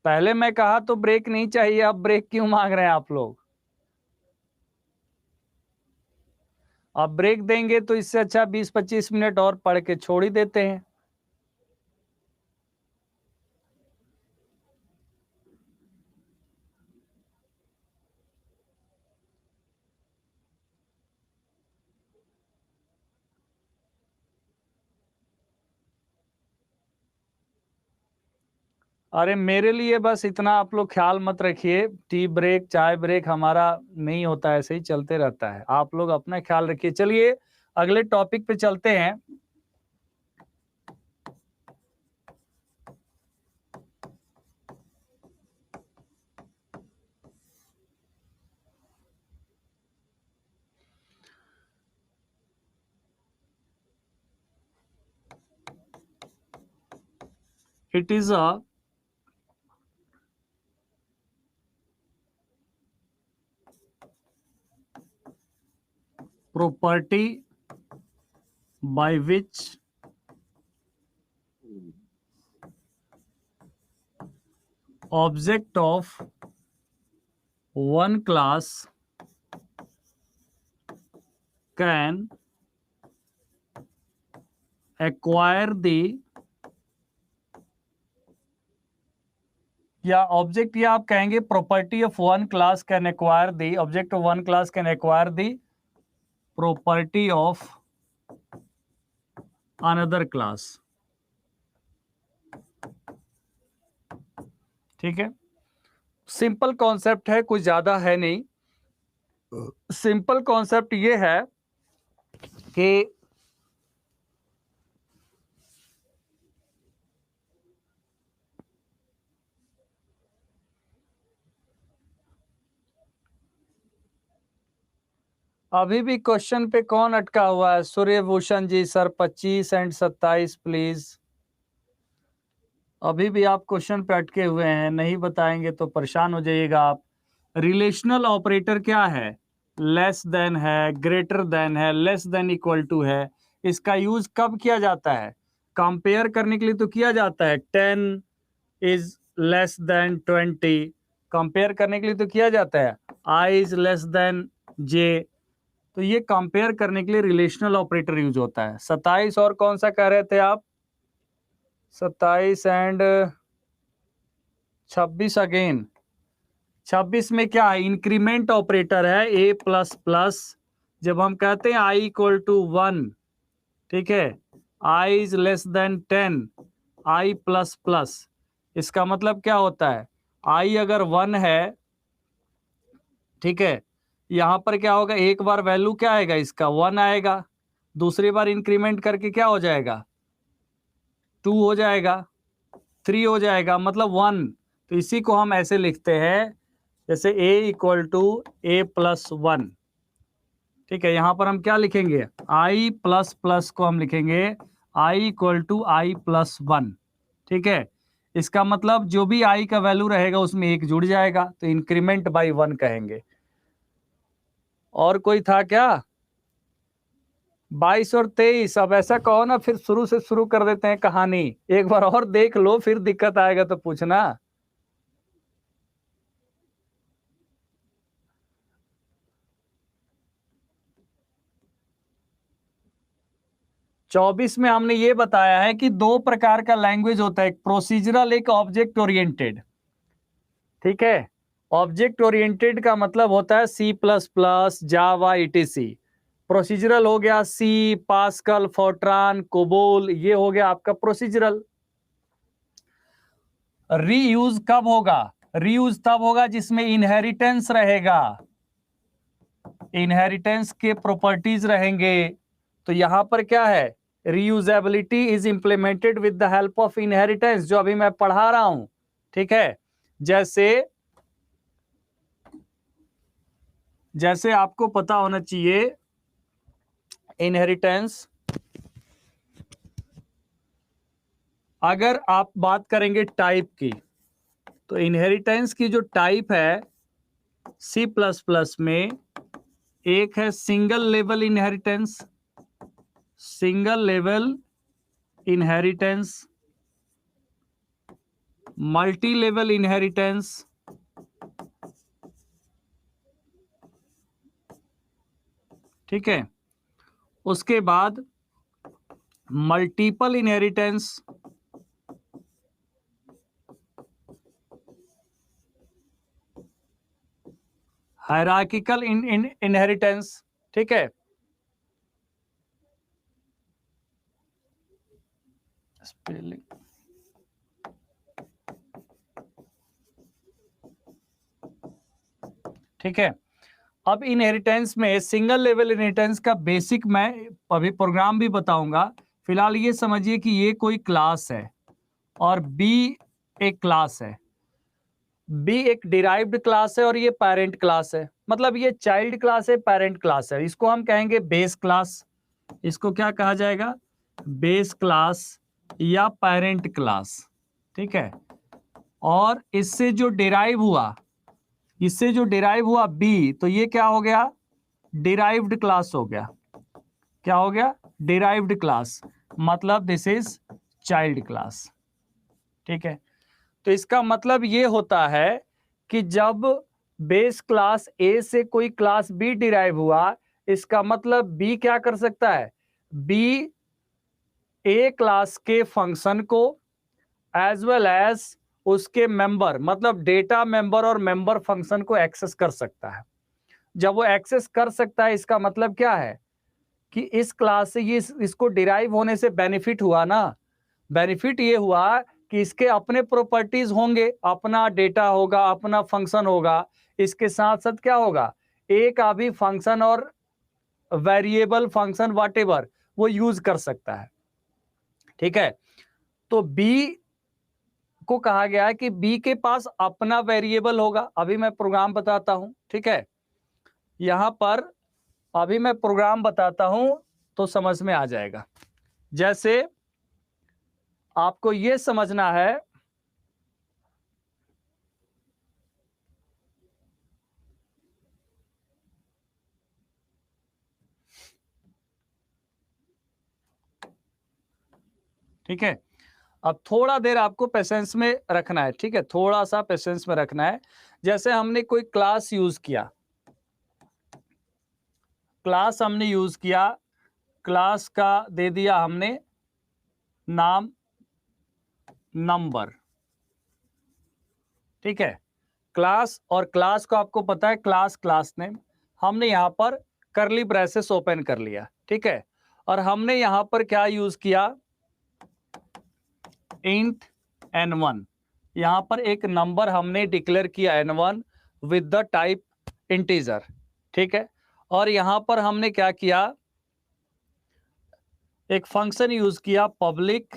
पहले मैं कहा तो ब्रेक नहीं चाहिए, अब ब्रेक क्यों मांग रहे हैं आप लोग? अब ब्रेक देंगे तो इससे अच्छा 20-25 मिनट और पढ़ के छोड़ ही देते हैं. अरे मेरे लिए बस इतना आप लोग ख्याल मत रखिए, टी ब्रेक चाय ब्रेक हमारा नहीं होता, ऐसे ही चलते रहता है. आप लोग अपना ख्याल रखिए. चलिए अगले टॉपिक पे चलते हैं. It is a property by which object of one class can acquire the, या ऑब्जेक्ट, या आप कहेंगे property of one class can acquire the, object of one class can acquire the property of another class. ठीक है, simple concept है, कुछ ज्यादा है नहीं। सिंपल कॉन्सेप्ट ये है कि अभी भी क्वेश्चन पे कौन अटका हुआ है? सूर्यभूषण जी सर, 25 एंड 27 प्लीज। अभी भी आप क्वेश्चन पे अटके हुए हैं, नहीं बताएंगे तो परेशान हो जाइएगा आप। रिलेशनल ऑपरेटर क्या है? लेस देन है, ग्रेटर देन है, लेस देन इक्वल टू है। इसका यूज कब किया जाता है? कंपेयर करने के लिए तो किया जाता है, 10 इज लेस देन 20, कंपेयर करने के लिए तो किया जाता है, I is less than J। तो ये कंपेयर करने के लिए रिलेशनल ऑपरेटर यूज होता है। 27 और कौन सा कह रहे थे आप? 27 एंड 26 अगेन। 26 में क्या है? इंक्रीमेंट ऑपरेटर है, A प्लस प्लस। जब हम कहते हैं I इक्वल टू 1, ठीक है, I is less than 10, I plus plus, इसका मतलब क्या होता है? I अगर 1 है, ठीक है, यहां पर क्या होगा? एक बार वैल्यू क्या आएगा? इसका 1 आएगा, दूसरी बार इंक्रीमेंट करके क्या हो जाएगा? 2 हो जाएगा, 3 हो जाएगा, मतलब 1। तो इसी को हम ऐसे लिखते हैं जैसे A equal to A plus 1। ठीक है, यहां पर हम क्या लिखेंगे? I प्लस प्लस को हम लिखेंगे I equal to I plus 1। ठीक है, इसका मतलब जो भी I का वैल्यू रहेगा उसमें 1 जुड़ जाएगा, तो इंक्रीमेंट बाई 1 कहेंगे। और कोई था क्या? 22 और 23। अब ऐसा कहो ना, फिर शुरू से शुरू कर देते हैं कहानी। एक बार और देख लो, फिर दिक्कत आएगा तो पूछना। चौबीस में हमने ये बताया है कि 2 प्रकार का लैंग्वेज होता है, एक प्रोसीजरल, एक ऑब्जेक्ट ओरिएंटेड। ठीक है, ऑब्जेक्ट ओरिएंटेड का मतलब होता है C प्लस प्लस, जावा, etc। प्रोसीजरल हो गया C, पास्कल, फोर्ट्रान, कोबोल, ये हो गया आपका प्रोसीजरल। रीयूज कब होगा? रीयूज तब होगा जिसमें इनहेरिटेंस रहेगा, इनहेरिटेंस के प्रॉपर्टीज रहेंगे। तो यहां पर क्या है? Reusability is implemented with the help of inheritance, जो अभी मैं पढ़ा रहा हूं। ठीक है, जैसे आपको पता होना चाहिए इनहेरिटेंस, अगर आप बात करेंगे टाइप की, तो इनहेरिटेंस की जो टाइप है C प्लस प्लस में, एक है single level inheritance, single level inheritance, multi level inheritance, ठीक है, उसके बाद मल्टीपल इनहेरिटेंस, हायरार्किकल इनहेरिटेंस। ठीक है, स्पेलिंग, ठीक है। अब इनहेरिटेंस में सिंगल लेवल इनहेरिटेंस का बेसिक मैं अभी प्रोग्राम भी बताऊंगा। फिलहाल ये समझिए कि ये कोई क्लास है और बी एक क्लास है। बी एक डिराइव्ड क्लास है और ये पेरेंट क्लास है, मतलब ये चाइल्ड क्लास है, पेरेंट क्लास है। इसको हम कहेंगे बेस क्लास। इसको क्या कहा जाएगा? बेस क्लास या पेरेंट क्लास। ठीक है, और इससे जो डिराइव हुआ बी, तो ये क्या हो गया? डिराइव्ड क्लास हो गया। क्या हो गया? डिराइव्ड क्लास, मतलब दिस इज चाइल्ड क्लास। ठीक है, तो इसका मतलब ये होता है कि जब बेस क्लास ए से कोई क्लास बी डिराइव हुआ, इसका मतलब बी क्या कर सकता है, बी ए क्लास के फंक्शन को एज वेल एज उसके मेंबर, मतलब डेटा मेंबर और मेंबर फंक्शन को एक्सेस कर सकता है। जब वो एक्सेस कर सकता है, इसका मतलब क्या है कि इस क्लास से ये इसको डिराइव होने से बेनिफिट हुआ ना, बेनिफिट ये हुआ कि इसके अपने प्रॉपर्टीज होंगे, अपना डेटा होगा, अपना फंक्शन होगा, इसके साथ साथ क्या होगा, ए का भी फंक्शन और वेरिएबल फंक्शन व्हाटएवर वो यूज कर सकता है। ठीक है, तो बी को कहा गया है कि बी के पास अपना वेरिएबल होगा। अभी मैं प्रोग्राम बताता हूं, ठीक है, यहां पर अभी मैं प्रोग्राम बताता हूं तो समझ में आ जाएगा। जैसे आपको यह समझना है, ठीक है, अब थोड़ा देर आपको पेशेंस में रखना है, ठीक है, थोड़ा सा पेशेंस में रखना है। जैसे हमने कोई क्लास यूज किया, क्लास हमने यूज किया, क्लास का दे दिया हमने नाम नंबर, ठीक है, क्लास, और क्लास को आपको पता है क्लास, क्लास नेम, हमने यहां पर करली ब्रेसेस ओपन कर लिया, ठीक है, और हमने यहां पर क्या यूज किया, इंट n1, यहां पर एक नंबर हमने डिक्लेयर किया n1 with the type integer, ठीक है, और यहां पर हमने क्या किया, एक फंक्शन यूज किया पब्लिक,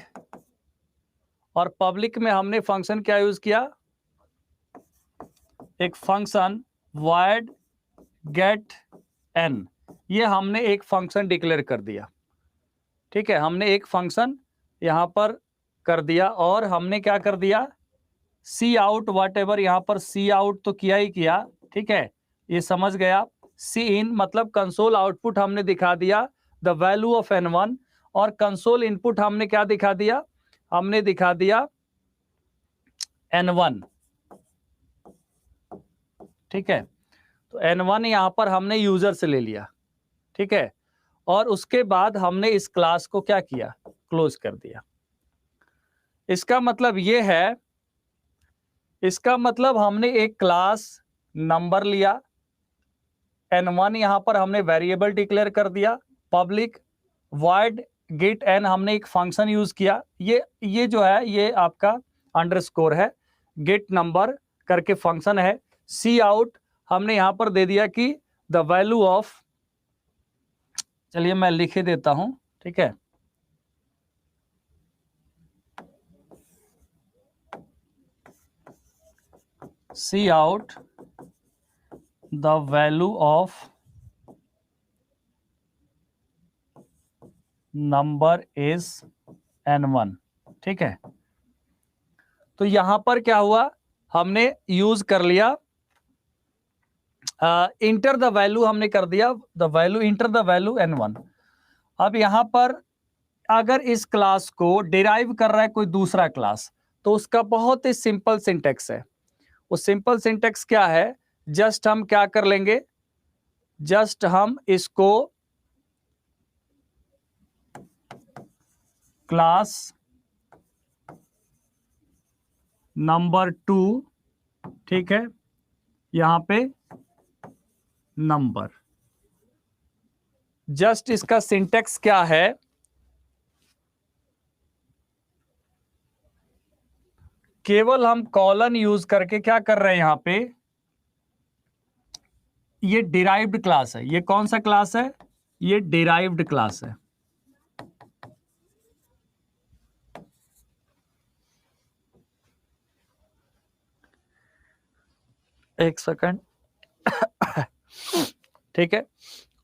और पब्लिक में हमने फंक्शन क्या यूज किया, एक फंक्शन void get n, ये हमने एक फंक्शन डिक्लेयर कर दिया, ठीक है, हमने एक फंक्शन यहां पर कर दिया, और हमने क्या कर दिया, सी आउट वाट एवर, यहां पर सी आउट तो किया ही किया, ठीक है, ये समझ गया। सी इन मतलब कंसोल आउटपुट हमने दिखा दिया द वैल्यू ऑफ n1, और कंसोल इनपुट हमने क्या दिखा दिया, हमने दिखा दिया n1, ठीक है, तो n1 यहां पर हमने यूजर से ले लिया, ठीक है, और उसके बाद हमने इस क्लास को क्या किया, क्लोज कर दिया। इसका मतलब ये है, इसका मतलब हमने एक क्लास नंबर लिया, n1 यहां पर हमने वेरिएबल डिक्लेयर कर दिया, पब्लिक void get n हमने एक फंक्शन यूज किया, ये जो है ये आपका अंडरस्कोर है, गेट नंबर करके फंक्शन है, सी आउट हमने यहां पर दे दिया कि द वैल्यू ऑफ, चलिए मैं लिख ही देता हूं, ठीक है, cout the value of number is n1, ठीक है, तो यहां पर क्या हुआ, हमने यूज कर लिया इंटर द वैल्यू, हमने कर दिया the value, inter the value n1। अब यहां पर अगर इस क्लास को डिराइव कर रहा है कोई दूसरा क्लास, तो उसका बहुत ही सिंपल सिंटेक्स है। वो सिंपल सिंटेक्स क्या है, जस्ट हम क्या कर लेंगे, जस्ट हम इसको क्लास नंबर 2, ठीक है, यहां पे नंबर, जस्ट इसका सिंटेक्स क्या है, केवल हम कॉलन यूज करके क्या कर रहे हैं, यहां पे ये डिराइव्ड क्लास है, ये कौन सा क्लास है, ये डिराइव्ड क्लास है, एक सेकंड, ठीक है,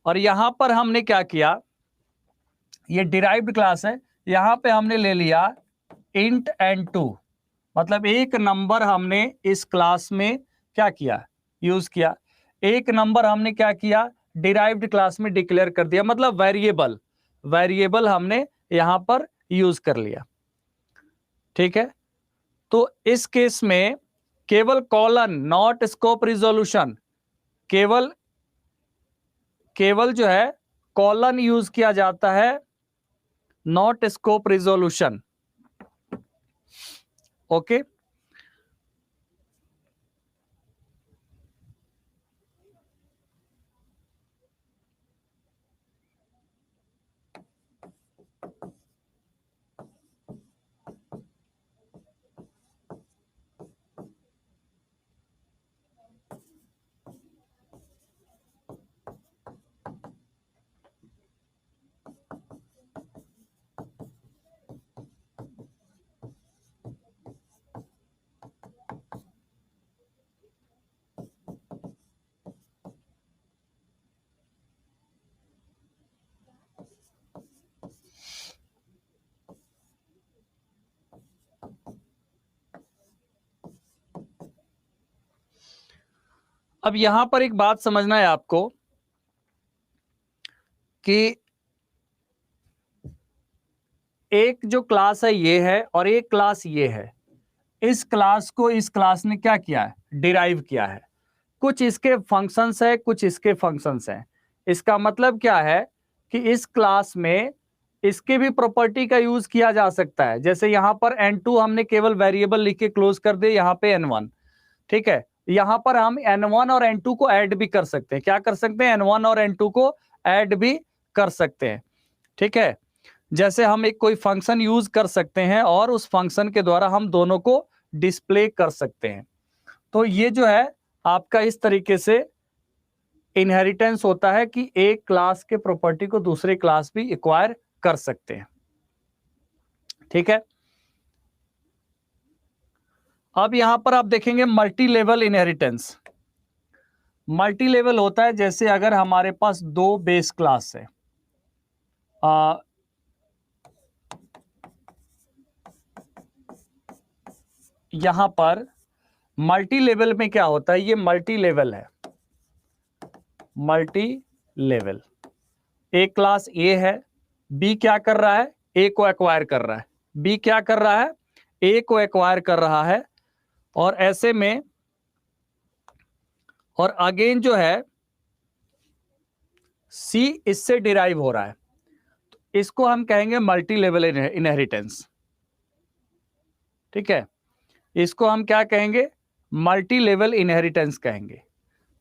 और यहां पर हमने क्या किया, ये डिराइव्ड क्लास है, यहां पे हमने ले लिया इंट n2, मतलब एक नंबर हमने इस क्लास में क्या किया, यूज किया, एक नंबर हमने क्या किया, डिराइव्ड क्लास में डिक्लेयर कर दिया, मतलब वेरिएबल, वेरिएबल हमने यहां पर यूज कर लिया, ठीक है, तो इस केस में केवल कॉलन, नॉट स्कोप रिजोल्यूशन, केवल केवल जो है कॉलन यूज किया जाता है, नॉट स्कोप रिजोल्यूशन। ओके, अब यहां पर एक बात समझना है आपको कि एक जो क्लास है ये है और एक क्लास ये है। इस क्लास को इस क्लास ने क्या किया है, डिराइव किया है। कुछ इसके फंक्शंस है, कुछ इसके फंक्शंस हैं। इसका मतलब क्या है कि इस क्लास में इसके भी प्रॉपर्टी का यूज किया जा सकता है। जैसे यहां पर n2 हमने केवल वेरिएबल लिख के क्लोज कर दिया, यहां पे n1, ठीक है। यहां पर हम n1 और n2 को ऐड भी कर सकते हैं। क्या कर सकते हैं, n1 और n2 को ऐड भी कर सकते हैं, ठीक है। जैसे हम एक कोई फंक्शन यूज कर सकते हैं और उस फंक्शन के द्वारा हम दोनों को डिस्प्ले कर सकते हैं। तो ये जो है आपका इस तरीके से इनहेरिटेंस होता है कि एक क्लास के प्रॉपर्टी को दूसरे क्लास भी एक्वायर कर सकते हैं, ठीक है। अब यहां पर आप देखेंगे multi level inheritance. Multi level होता है जैसे अगर हमारे पास दो बेस क्लास है, यहां पर मल्टी लेवल में क्या होता है, ये मल्टी लेवल है। मल्टी लेवल, एक क्लास ए है, बी क्या कर रहा है, ए को एक्वायर कर रहा है। बी क्या कर रहा है, ए को एक्वायर कर रहा है। और ऐसे में और अगेन जो है सी इससे डिराइव हो रहा है, तो इसको हम कहेंगे मल्टी लेवल इनहेरिटेंस, ठीक है। इसको हम क्या कहेंगे, मल्टी लेवल इनहेरिटेंस कहेंगे।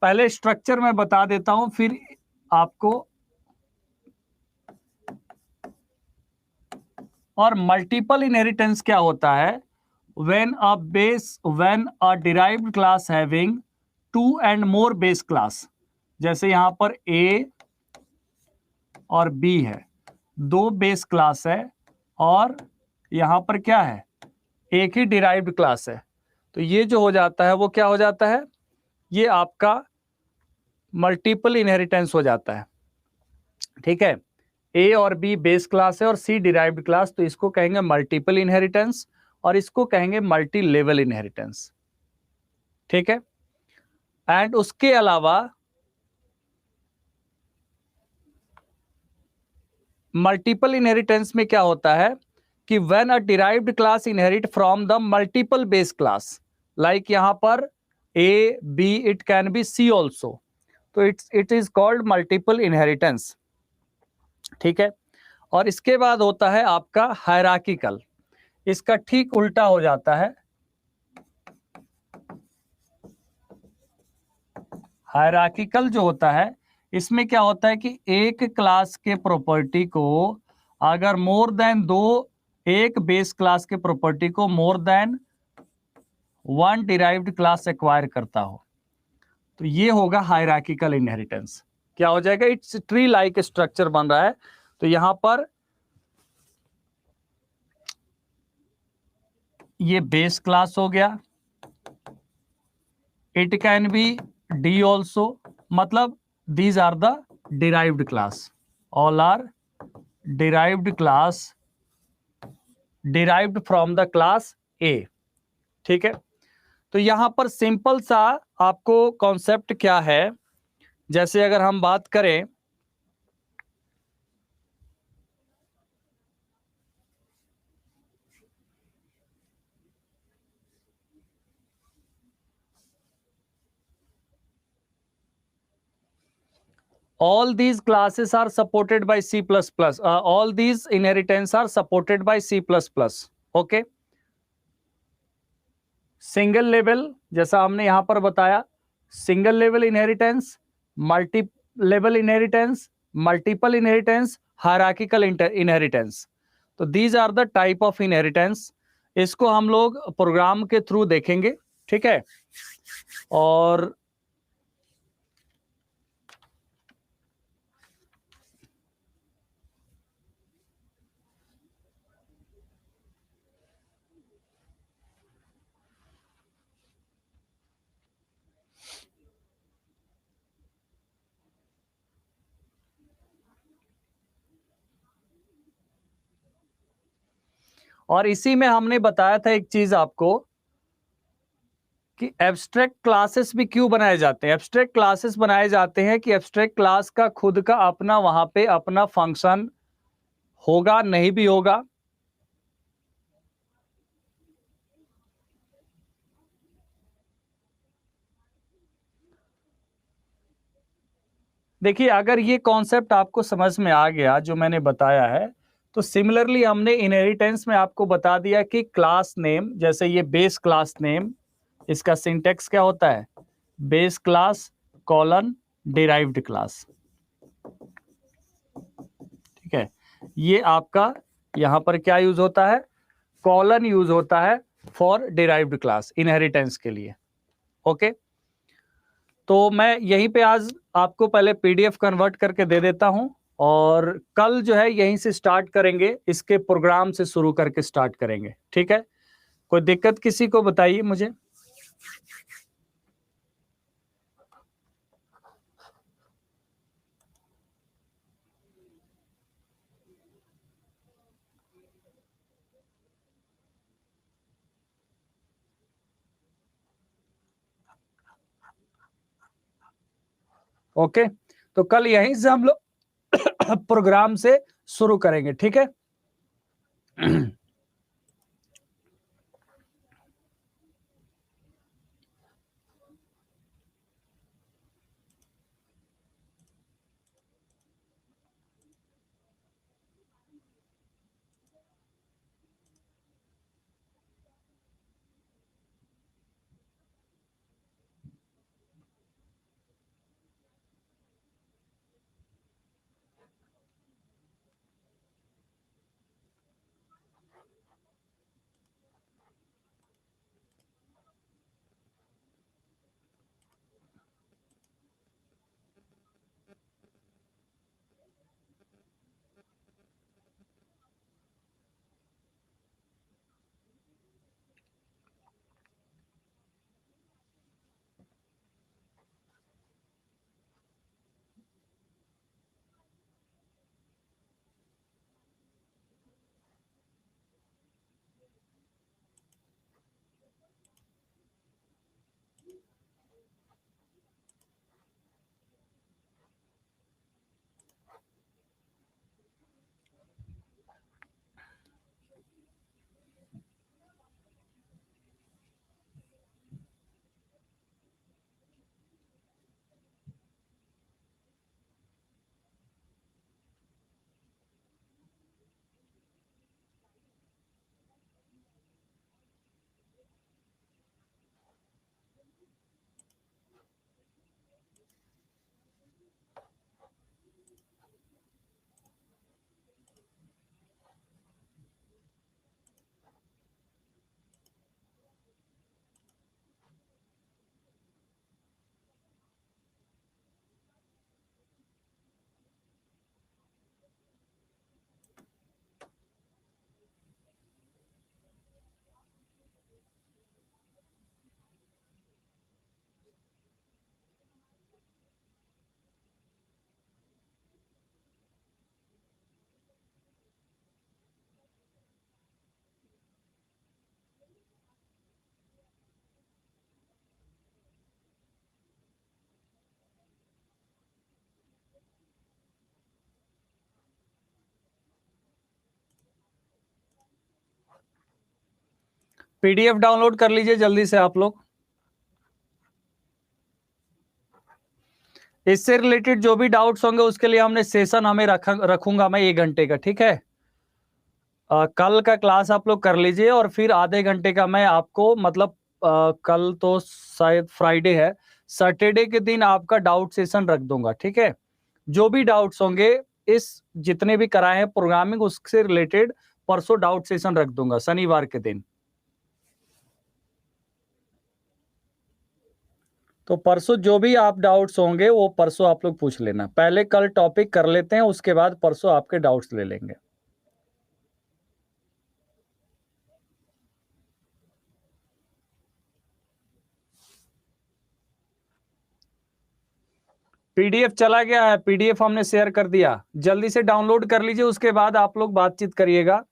पहले स्ट्रक्चर मैं बता देता हूं, फिर आपको। और मल्टीपल इनहेरिटेंस क्या होता है, when a derived class having two and more base class। जैसे यहां पर A और B है, दो बेस क्लास है और यहां पर क्या है, एक ही डिराइव्ड क्लास है। तो ये जो हो जाता है वो क्या हो जाता है, ये आपका मल्टीपल इनहेरिटेंस हो जाता है, ठीक है। ए और बी बेस क्लास है और सी डिराइव्ड क्लास, तो इसको कहेंगे मल्टीपल इनहेरिटेंस और इसको कहेंगे मल्टी लेवल इनहेरिटेंस, ठीक है। एंड उसके अलावा मल्टीपल इनहेरिटेंस में क्या होता है कि when a derived class inherit from the multiple base class, like यहां पर A B, it can be C also, तो it is called multiple inheritance, ठीक है। और इसके बाद होता है आपका हायरार्किकल। इसका ठीक उल्टा हो जाता है। हायरार्किकल जो होता है, इसमें क्या होता है कि एक क्लास के प्रॉपर्टी को अगर मोर देन दो, एक बेस क्लास के प्रॉपर्टी को मोर than one derived class acquire करता हो, तो ये होगा हायरार्किकल इनहेरिटेंस। क्या हो जाएगा, इट्स ट्री लाइक स्ट्रक्चर बन रहा है। तो यहां पर ये बेस क्लास हो गया, it can be D also, मतलब these are the derived class, all are derived class, derived from the class A, ठीक है। तो यहां पर सिंपल सा आपको कॉन्सेप्ट क्या है, जैसे अगर हम बात करें all these classes are supported by C++. All these inheritance are supported by C++. Okay. Single level, जैसा हमने यहां पर बताया, single level inheritance, multi level inheritance, multiple inheritance, hierarchical inheritance. तो these are the type of inheritance. इसको हम लोग programme के थ्रू देखेंगे, ठीक है। और इसी में हमने बताया था एक चीज आपको कि एब्स्ट्रैक्ट क्लासेस भी क्यों बनाए जाते हैं। एब्स्ट्रैक्ट क्लासेस बनाए जाते हैं कि एब्स्ट्रैक्ट क्लास का खुद का अपना वहां पे अपना फंक्शन होगा, नहीं भी होगा। देखिए, अगर ये कॉन्सेप्ट आपको समझ में आ गया जो मैंने बताया है, तो सिमिलरली हमने इनहेरिटेंस में आपको बता दिया कि क्लास नेम, जैसे ये बेस क्लास नेम, इसका सिंटेक्स क्या होता है, base class colon derived class, ठीक है। ये आपका यहां पर क्या यूज होता है, कॉलन यूज होता है फॉर डिराइव्ड क्लास इनहेरिटेंस के लिए। ओके, तो मैं यहीं पे आज आपको पहले पीडीएफ कन्वर्ट करके दे देता हूं, और कल जो है यहीं से स्टार्ट करेंगे, इसके प्रोग्राम से शुरू करके स्टार्ट करेंगे, ठीक है। कोई दिक्कत किसी को बताइए मुझे। ओके, तो कल यहीं से हम लोग प्रोग्राम से शुरू करेंगे, ठीक है। पीडीएफ डाउनलोड कर लीजिए जल्दी से आप लोग। इससे रिलेटेड जो भी डाउट्स होंगे उसके लिए हमने सेशन रखूंगा मैं 1 घंटे का, ठीक है। कल का क्लास आप लोग कर लीजिए और फिर आधे घंटे का मैं आपको मतलब कल तो शायद फ्राइडे है, सैटरडे के दिन आपका डाउट सेशन रख दूंगा, ठीक है। जो भी डाउट्स होंगे इस जितने भी कराए हैं प्रोग्रामिंग उससे रिलेटेड परसों डाउट सेशन रख दूंगा शनिवार के दिन। तो परसों जो भी आप डाउट्स होंगे वो परसों आप लोग पूछ लेना, पहले कल टॉपिक कर लेते हैं उसके बाद परसों आपके डाउट्स ले लेंगे। पीडीएफ चला गया है, पीडीएफ हमने शेयर कर दिया, जल्दी से डाउनलोड कर लीजिए, उसके बाद आप लोग बातचीत करिएगा।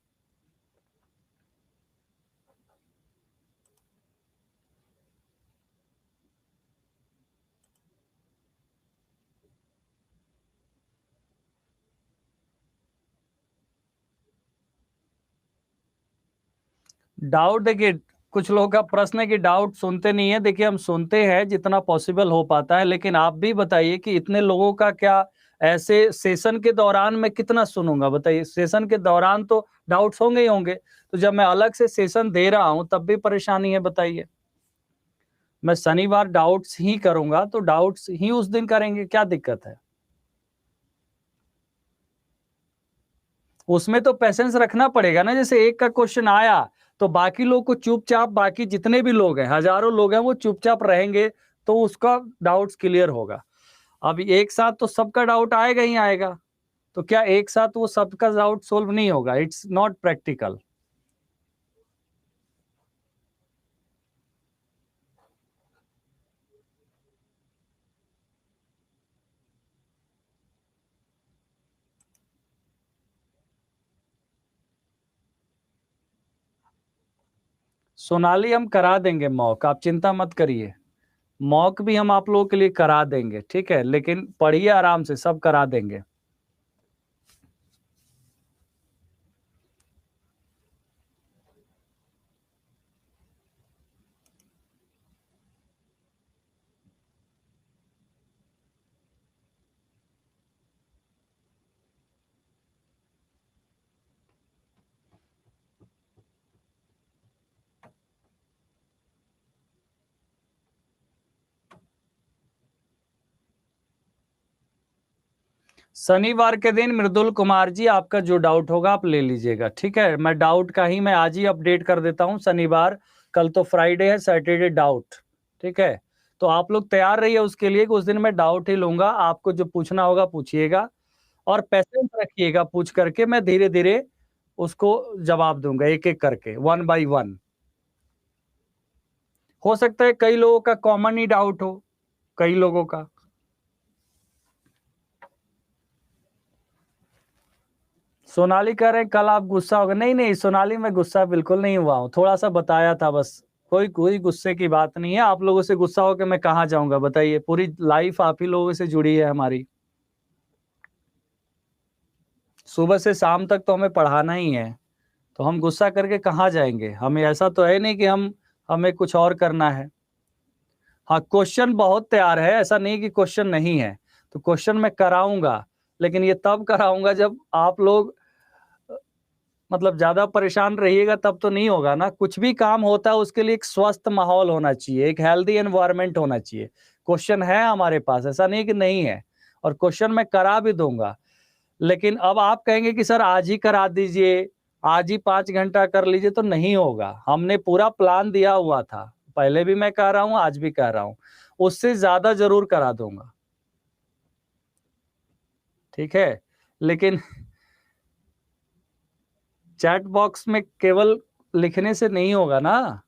डाउट देखिए, कुछ लोगों का प्रश्न है कि डाउट सुनते नहीं है। देखिए हम सुनते हैं जितना पॉसिबल हो पाता है, लेकिन आप भी बताइए कि इतने लोगों का क्या ऐसे सेशन के दौरान मैं कितना सुनूंगा, बताइए। सेशन के दौरान तो डाउट्स होंगे ही होंगे, तो जब मैं अलग से सेशन दे रहा हूं तब भी परेशानी है, बताइए। मैं शनिवार डाउट्स ही करूंगा तो डाउट्स ही उस दिन करेंगे, क्या दिक्कत है। उसमें तो पेशेंस रखना पड़ेगा ना, जैसे एक का क्वेश्चन आया तो बाकी लोग को चुपचाप, बाकी जितने भी लोग हैं, हजारों लोग हैं, वो चुपचाप रहेंगे तो उसका डाउट्स क्लियर होगा। अब एक साथ तो सबका डाउट आएगा ही आएगा, तो क्या एक साथ वो सबका डाउट सोल्व नहीं होगा? It's not practical. सोनाली हम करा देंगे मॉक, आप चिंता मत करिए। मॉक भी हम आप लोगों के लिए करा देंगे, ठीक है, लेकिन पढ़िए आराम से, सब करा देंगे। शनिवार के दिन मृदुल कुमार जी आपका जो डाउट होगा आप ले लीजिएगा, ठीक है। मैं डाउट का ही मैं आज ही अपडेट कर देता हूं शनिवार, कल तो फ्राइडे है, सैटरडे डाउट, ठीक है। तो आप लोग तैयार रहिए उसके लिए कि उस दिन मैं डाउट ही लूंगा, आपको जो पूछना होगा पूछिएगा और पेशेंस रखिएगा, पूछ करके मैं धीरे धीरे उसको जवाब दूंगा एक एक करके, 1 by 1। हो सकता है कई लोगों का कॉमन ही डाउट हो, कई लोगों का। सोनाली कह रहे हैं कल आप गुस्सा हो गए, नहीं नहीं सोनाली मैं गुस्सा बिल्कुल नहीं हुआ हूं, थोड़ा सा बताया था बस। कोई कोई गुस्से की बात नहीं है, आप लोगों से गुस्सा होकर मैं कहाँ जाऊंगा, बताइए। पूरी लाइफ आप ही लोगों से जुड़ी है हमारी, सुबह से शाम तक तो हमें पढ़ाना ही है, तो हम गुस्सा करके कहाँ जाएंगे। हमें ऐसा तो है नहीं कि हमें कुछ और करना है। हाँ क्वेश्चन बहुत तैयार है, ऐसा नहीं कि क्वेश्चन नहीं है, तो क्वेश्चन मैं कराऊंगा, लेकिन ये तब कराऊंगा जब आप लोग मतलब ज्यादा परेशान रहिएगा, तब तो नहीं होगा ना। कुछ भी काम होता है उसके लिए एक स्वस्थ माहौल होना चाहिए, एक हेल्दी एनवायरनमेंट होना चाहिए। क्वेश्चन है हमारे पास, ऐसा नहीं कि नहीं है, और क्वेश्चन मैं करा भी दूंगा। लेकिन अब आप कहेंगे कि सर आज ही करा दीजिए, आज ही 5 घंटा कर लीजिए, तो नहीं होगा। हमने पूरा प्लान दिया हुआ था, पहले भी मैं कह रहा हूं, आज भी कह रहा हूं, उससे ज्यादा जरूर करा दूंगा, ठीक है। लेकिन चैट बॉक्स में केवल लिखने से नहीं होगा ना,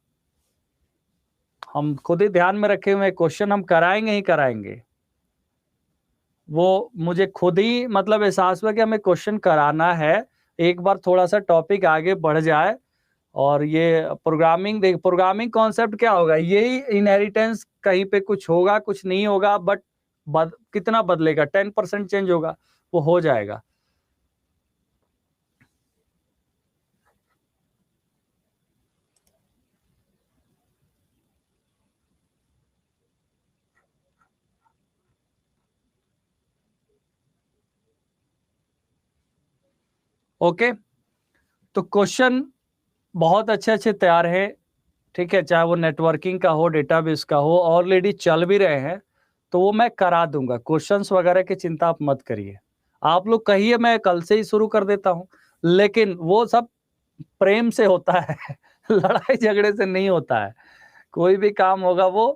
हम खुद ही ध्यान में रखे हुए क्वेश्चन हम कराएंगे ही कराएंगे। वो मुझे खुद ही मतलब एहसास हुआ कि हमें क्वेश्चन कराना है, एक बार थोड़ा सा टॉपिक आगे बढ़ जाए। और ये प्रोग्रामिंग, देख प्रोग्रामिंग कॉन्सेप्ट क्या होगा, यही इनहेरिटेंस, कहीं पे कुछ होगा कुछ नहीं होगा, बट कितना बदलेगा, 10% चेंज होगा, वो हो जाएगा। ओके, तो क्वेश्चन बहुत अच्छे अच्छे तैयार है, ठीक है, चाहे वो नेटवर्किंग का हो, डेटाबेस का हो, ऑलरेडी चल भी रहे हैं, तो वो मैं करा दूंगा। क्वेश्चंस वगैरह की चिंता आप मत करिए। आप लोग कहिए मैं कल से ही शुरू कर देता हूं, लेकिन वो सब प्रेम से होता है लड़ाई झगड़े से नहीं होता है। कोई भी काम होगा वो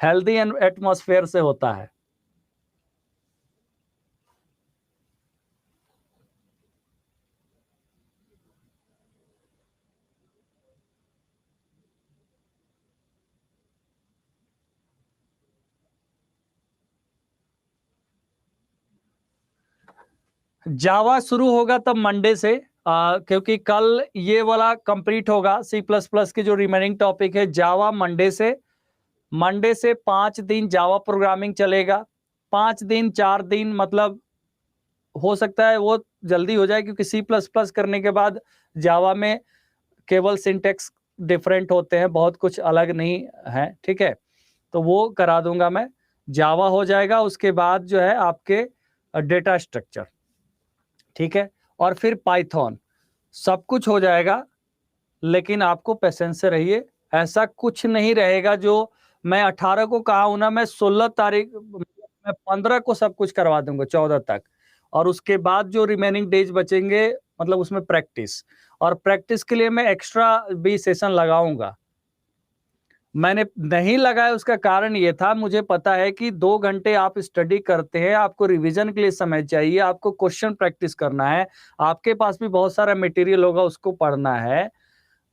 हेल्दी एंड एटमॉस्फेयर से होता है। जावा शुरू होगा तब मंडे से, क्योंकि कल ये वाला कंप्लीट होगा। सी प्लस प्लस की जो रिमेनिंग टॉपिक है, जावा मंडे से 5 दिन जावा प्रोग्रामिंग चलेगा। 5 दिन 4 दिन मतलब हो सकता है वो जल्दी हो जाए, क्योंकि सी प्लस प्लस करने के बाद जावा में केवल सिंटेक्स डिफरेंट होते हैं, बहुत कुछ अलग नहीं है, ठीक है। तो वो करा दूंगा मैं। जावा हो जाएगा, उसके बाद जो है आपके डेटा स्ट्रक्चर, ठीक है, और फिर पाइथन, सब कुछ हो जाएगा। लेकिन आपको पेशेंस से रहिए, ऐसा कुछ नहीं रहेगा जो मैं 18 को कहा हूं ना, मैं 16 तारीख, मैं 15 को सब कुछ करवा दूंगा, 14 तक। और उसके बाद जो रिमेनिंग डेज बचेंगे, मतलब उसमें प्रैक्टिस, और प्रैक्टिस के लिए मैं एक्स्ट्रा भी सेशन लगाऊंगा। मैंने नहीं लगाया, उसका कारण ये था, मुझे पता है कि 2 घंटे आप स्टडी करते हैं, आपको रिवीजन के लिए समय चाहिए, आपको क्वेश्चन प्रैक्टिस करना है, आपके पास भी बहुत सारा मटेरियल होगा, उसको पढ़ना है।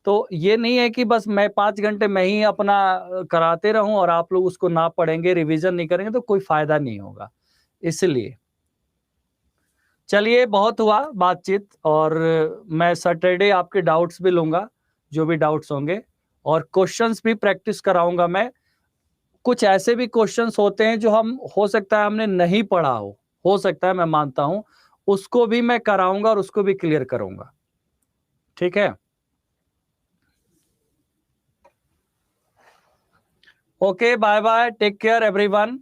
तो ये नहीं है कि बस मैं 5 घंटे मैं ही अपना कराते रहूं और आप लोग उसको ना पढ़ेंगे, रिवीजन नहीं करेंगे, तो कोई फायदा नहीं होगा। इसलिए चलिए, बहुत हुआ बातचीत, और मैं सैटरडे आपके डाउट्स भी लूंगा, जो भी डाउट्स होंगे, और क्वेश्चंस भी प्रैक्टिस कराऊंगा मैं। कुछ ऐसे भी क्वेश्चंस होते हैं जो हम, हो सकता है हमने नहीं पढ़ा हो सकता है, मैं मानता हूं, उसको भी मैं कराऊंगा और उसको भी क्लियर करूंगा, ठीक है। Okay, bye bye, take care everyone.